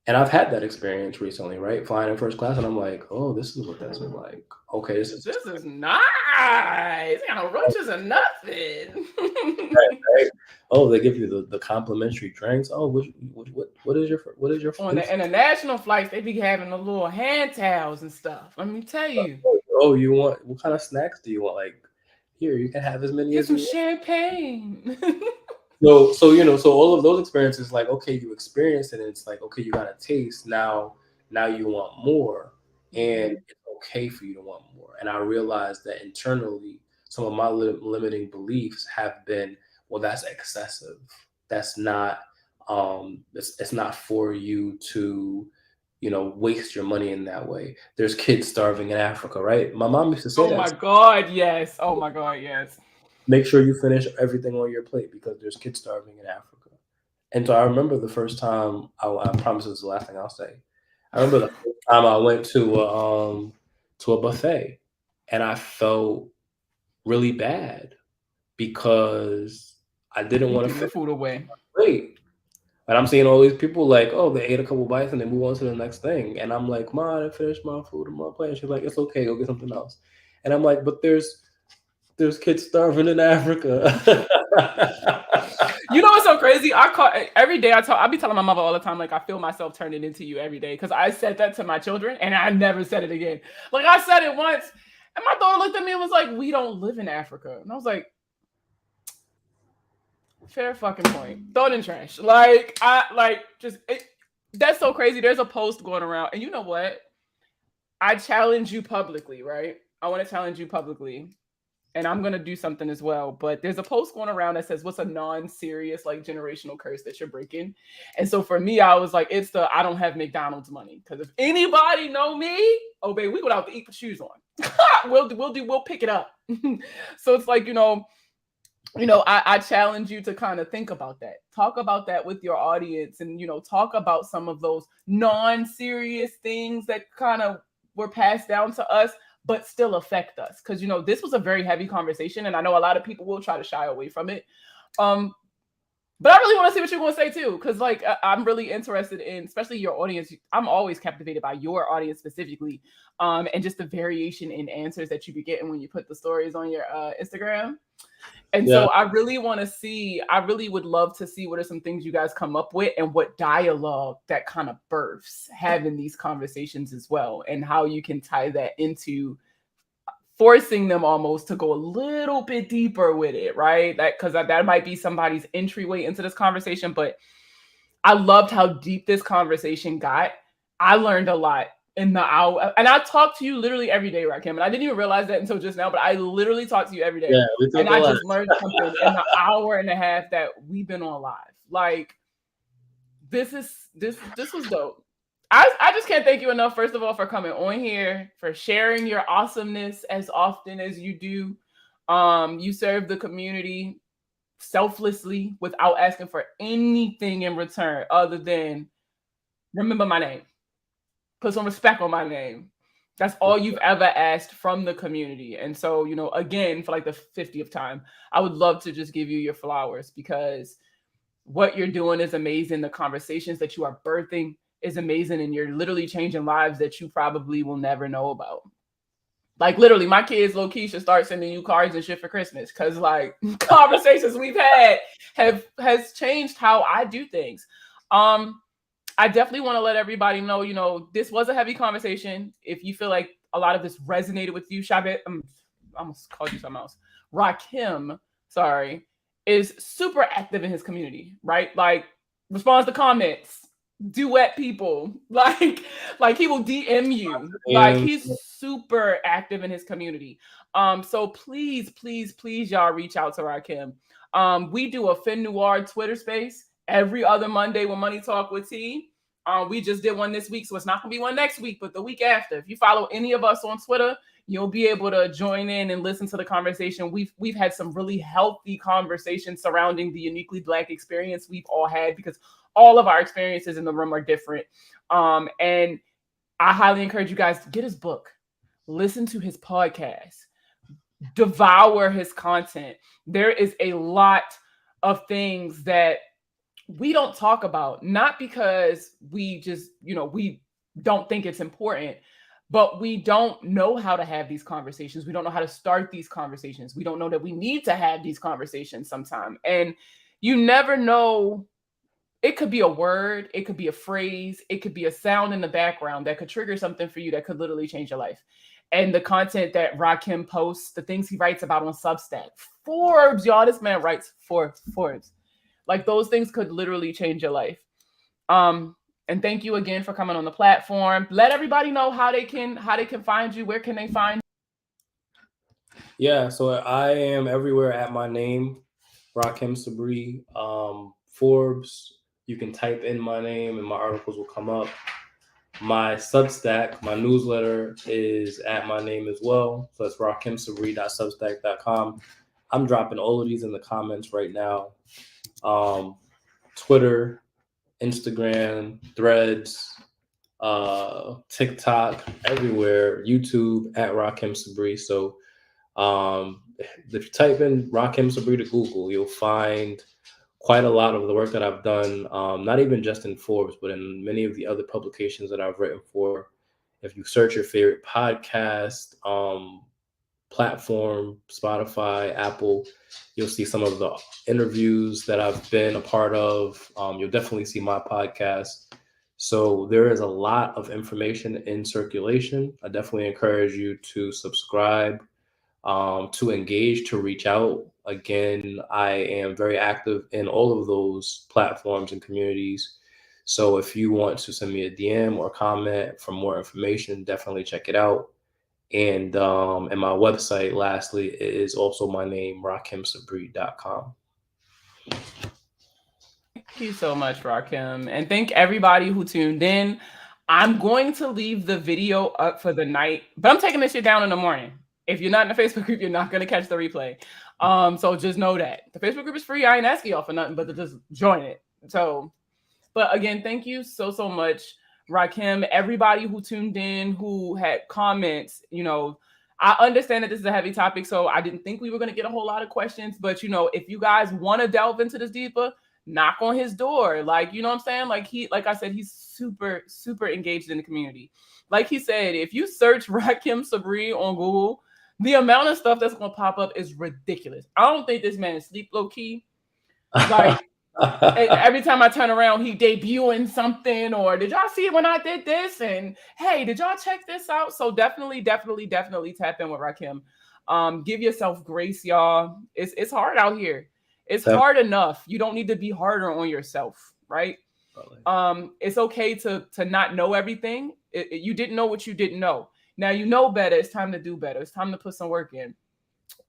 and I've had that experience recently, right? Flying in first class, and I'm like, oh, this is what that's like. Okay, this is This is nice. You know, roaches are nothing. right. Oh, they give you the complimentary drinks. Oh, what is your On the international flights, they be having the little hand towels and stuff. Let me tell you. oh, you want what kind of snacks do you want? Like, here, you can have as many Get as some you want. champagne. So all of those experiences, like, okay, you experience it, and it's like, okay, you got a taste now you want more, and Mhm. it's okay for you to want more. And I realized that internally some of my limiting beliefs have been, well, that's excessive. That's not, it's not for you to, waste your money in that way. There's kids starving in Africa, right? My mom used to say Oh that. my God, yes. Oh my God, yes. Make sure you finish everything on your plate because there's kids starving in Africa. And so I remember the first time, I promise this is the last thing I'll say. I remember the first time I went to a buffet, and I felt really bad because I didn't You want to threw the finish food away. my plate. And I'm seeing all these people like, oh, they ate a couple bites and they move on to the next thing. And I'm like, Ma, I didn't finish my food on my plate. And she's like, it's okay, go get something else. And I'm like, but there's kids starving in Africa. You know what's so crazy? I call every day. I be telling my mother all the time, like I feel myself turning into you every day because I said that to my children and I never said it again. Like I said it once, and my daughter looked at me and was like, "We don't live in Africa," and I was like, "Fair fucking point. Throw it in trash." Like that's so crazy. There's a post going around, and you know what? I challenge you publicly, right? I want to challenge you publicly. And I'm going to do something as well. But there's a post going around that says, what's a non-serious, like, generational curse that you're breaking? And so for me, I was like, it's the I don't have McDonald's money. Because if anybody know me, oh, baby, we go out to eat with shoes on. we'll pick it up. So it's like, I challenge you to kind of think about that. Talk about that with your audience and, talk about some of those non-serious things that kind of were passed down to us but still affect us. Because, this was a very heavy conversation, and I know a lot of people will try to shy away from it. But I really want to see what you're going to say too, because like I'm really interested in, especially your audience. I'm always captivated by your audience specifically, and just the variation in answers that you be getting when you put the stories on your Instagram. And Yeah. so I really want to see, I really would love to see what are some things you guys come up with and what dialogue that kind of births having these conversations as well, and how you can tie that into forcing them almost to go a little bit deeper with it, right? Like, because that might be somebody's entryway into this conversation, but I loved how deep this conversation got. I learned a lot in the hour, and I talk to you literally every day, Rahkim, and I didn't even realize that until just now, but I literally talk to you every day. Yeah, we talk and a I lot. just learned something in the hour and a half that we've been on live. Like, this was dope. I just can't thank you enough, first of all, for coming on here, for sharing your awesomeness as often as you do. You serve the community selflessly without asking for anything in return other than remember my name. Put some respect on my name. That's all you've ever asked from the community. And so, again, for like the 50th time, I would love to just give you your flowers because what you're doing is amazing. The conversations that you are birthing is amazing. And you're literally changing lives that you probably will never know about. Like literally, my kids low-key should start sending you cards and shit for Christmas. Cause like conversations we've had has changed how I do things. I definitely want to let everybody know, this was a heavy conversation. If you feel like a lot of this resonated with you, Shabbat, I almost called you something else. Rahkim, sorry, is super active in his community, right? Like responds to comments, duet people, like he will DM you. Like he's super active in his community. So please, y'all reach out to Rahkim. We do a Fin Noir Twitter space every other Monday with Money Talk with T. We just did one this week, so it's not gonna be one next week, but the week after. If you follow any of us on Twitter, you'll be able to join in and listen to the conversation. We've had some really healthy conversations surrounding the uniquely Black experience we've all had, because all of our experiences in the room are different. And I highly encourage you guys to get his book, listen to his podcast, devour his content. There is a lot of things that we don't talk about, not because we just, we don't think it's important, but we don't know how to have these conversations. We don't know how to start these conversations. We don't know that we need to have these conversations sometime. And you never know. It could be a word, it could be a phrase, it could be a sound in the background that could trigger something for you that could literally change your life. And the content that Rahkim posts, the things he writes about on Substack, Forbes, y'all, this man writes for Forbes. Like those things could literally change your life. And thank you again for coming on the platform. Let everybody know how they can find you. Where can they find you? Yeah, so I am everywhere at my name, Rahkim Sabree. Forbes, you can type in my name and my articles will come up. My Substack, my newsletter is at my name as well. So it's rahkimsabree.substack.com. I'm dropping all of these in the comments right now. Twitter, Instagram, Threads, TikTok, everywhere, YouTube at Rahkim Sabree. So if you type in Rahkim Sabree to Google, you'll find quite a lot of the work that I've done, not even just in Forbes, but in many of the other publications that I've written for. If you search your favorite podcast platform, Spotify, Apple, you'll see some of the interviews that I've been a part of. You'll definitely see my podcast. So there is a lot of information in circulation. I definitely encourage you to subscribe, to engage, to reach out. Again, I am very active in all of those platforms and communities. So if you want to send me a DM or comment for more information, definitely check it out. And my website, lastly, is also my name, rahkimsabree.com. Thank you so much, Rahkim. And thank everybody who tuned in. I'm going to leave the video up for the night, but I'm taking this shit down in the morning. If you're not in the Facebook group, you're not going to catch the replay. So just know that. The Facebook group is free. I ain't asking y'all for nothing but to just join it. So, but again, thank you so much, Rahkim. Everybody who tuned in, who had comments, I understand that this is a heavy topic, so I didn't think we were going to get a whole lot of questions. But, if you guys want to delve into this deeper, knock on his door. Like, you know what I'm saying? Like I said, he's super, super engaged in the community. Like he said, if you search Rahkim Sabree on Google, the amount of stuff that's going to pop up is ridiculous. I don't think this man is sleep low key. Like, every time I turn around, he debuting something, or did y'all see when I did this? And hey, did y'all check this out? So definitely tap in with Rahkim. Give yourself grace, y'all. It's hard out here. It's hard enough. You don't need to be harder on yourself, right? It's okay to not know everything. You didn't know what you didn't know. Now you know better. It's time to do better. It's time to put some work in.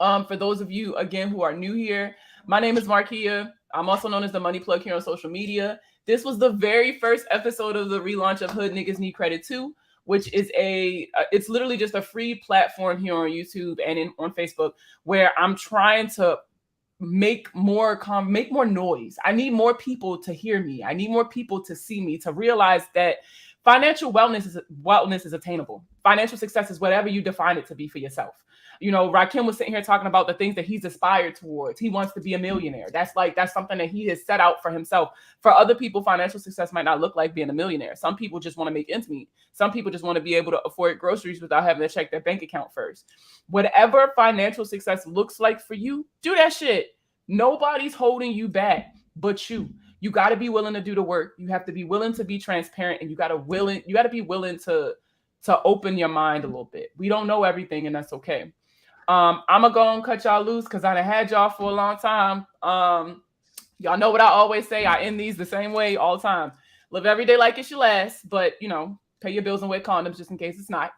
For those of you, again, who are new here, my name is Markia. I'm also known as the Money Plug here on social media. This was the very first episode of the relaunch of Hood Niggas Need Credit Too, which is it's literally just a free platform here on YouTube and on Facebook, where I'm trying to make more noise. I need more people to hear me. I need more people to see me, to realize that financial wellness is attainable. Financial success is whatever you define it to be for yourself. Rahkim was sitting here talking about the things that he's aspired towards. He wants to be a millionaire. That's something that he has set out for himself. For other people, financial success might not look like being a millionaire. Some people just want to make ends meet. Some people just want to be able to afford groceries without having to check their bank account first. Whatever financial success looks like for you, do that shit. Nobody's holding you back but you. You got to be willing to do the work. You have to be willing to be transparent, and you got to be willing to open your mind a little bit. We don't know everything, and that's okay. I'm gonna go and cut y'all loose because I done had y'all for a long time. Y'all know what I always say. I end these the same way all the time. Live every day like it's your last, but pay your bills and wear condoms just in case it's not.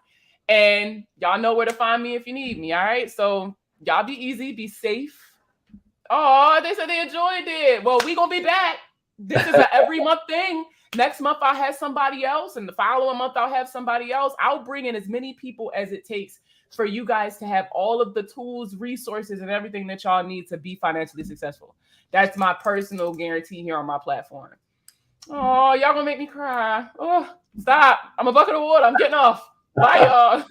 And y'all know where to find me if you need me. All right. So y'all be easy, be safe. Oh, they said they enjoyed it. Well, we gonna be back. This is an every month thing. Next month I'll have somebody else, and the following month I'll have somebody else. I'll bring in as many people as it takes for you guys to have all of the tools, resources, and everything that y'all need to be financially successful. That's my personal guarantee here on my platform. Oh, y'all gonna make me cry. Oh, stop. I'm a bucket of water. I'm getting off. Bye, y'all.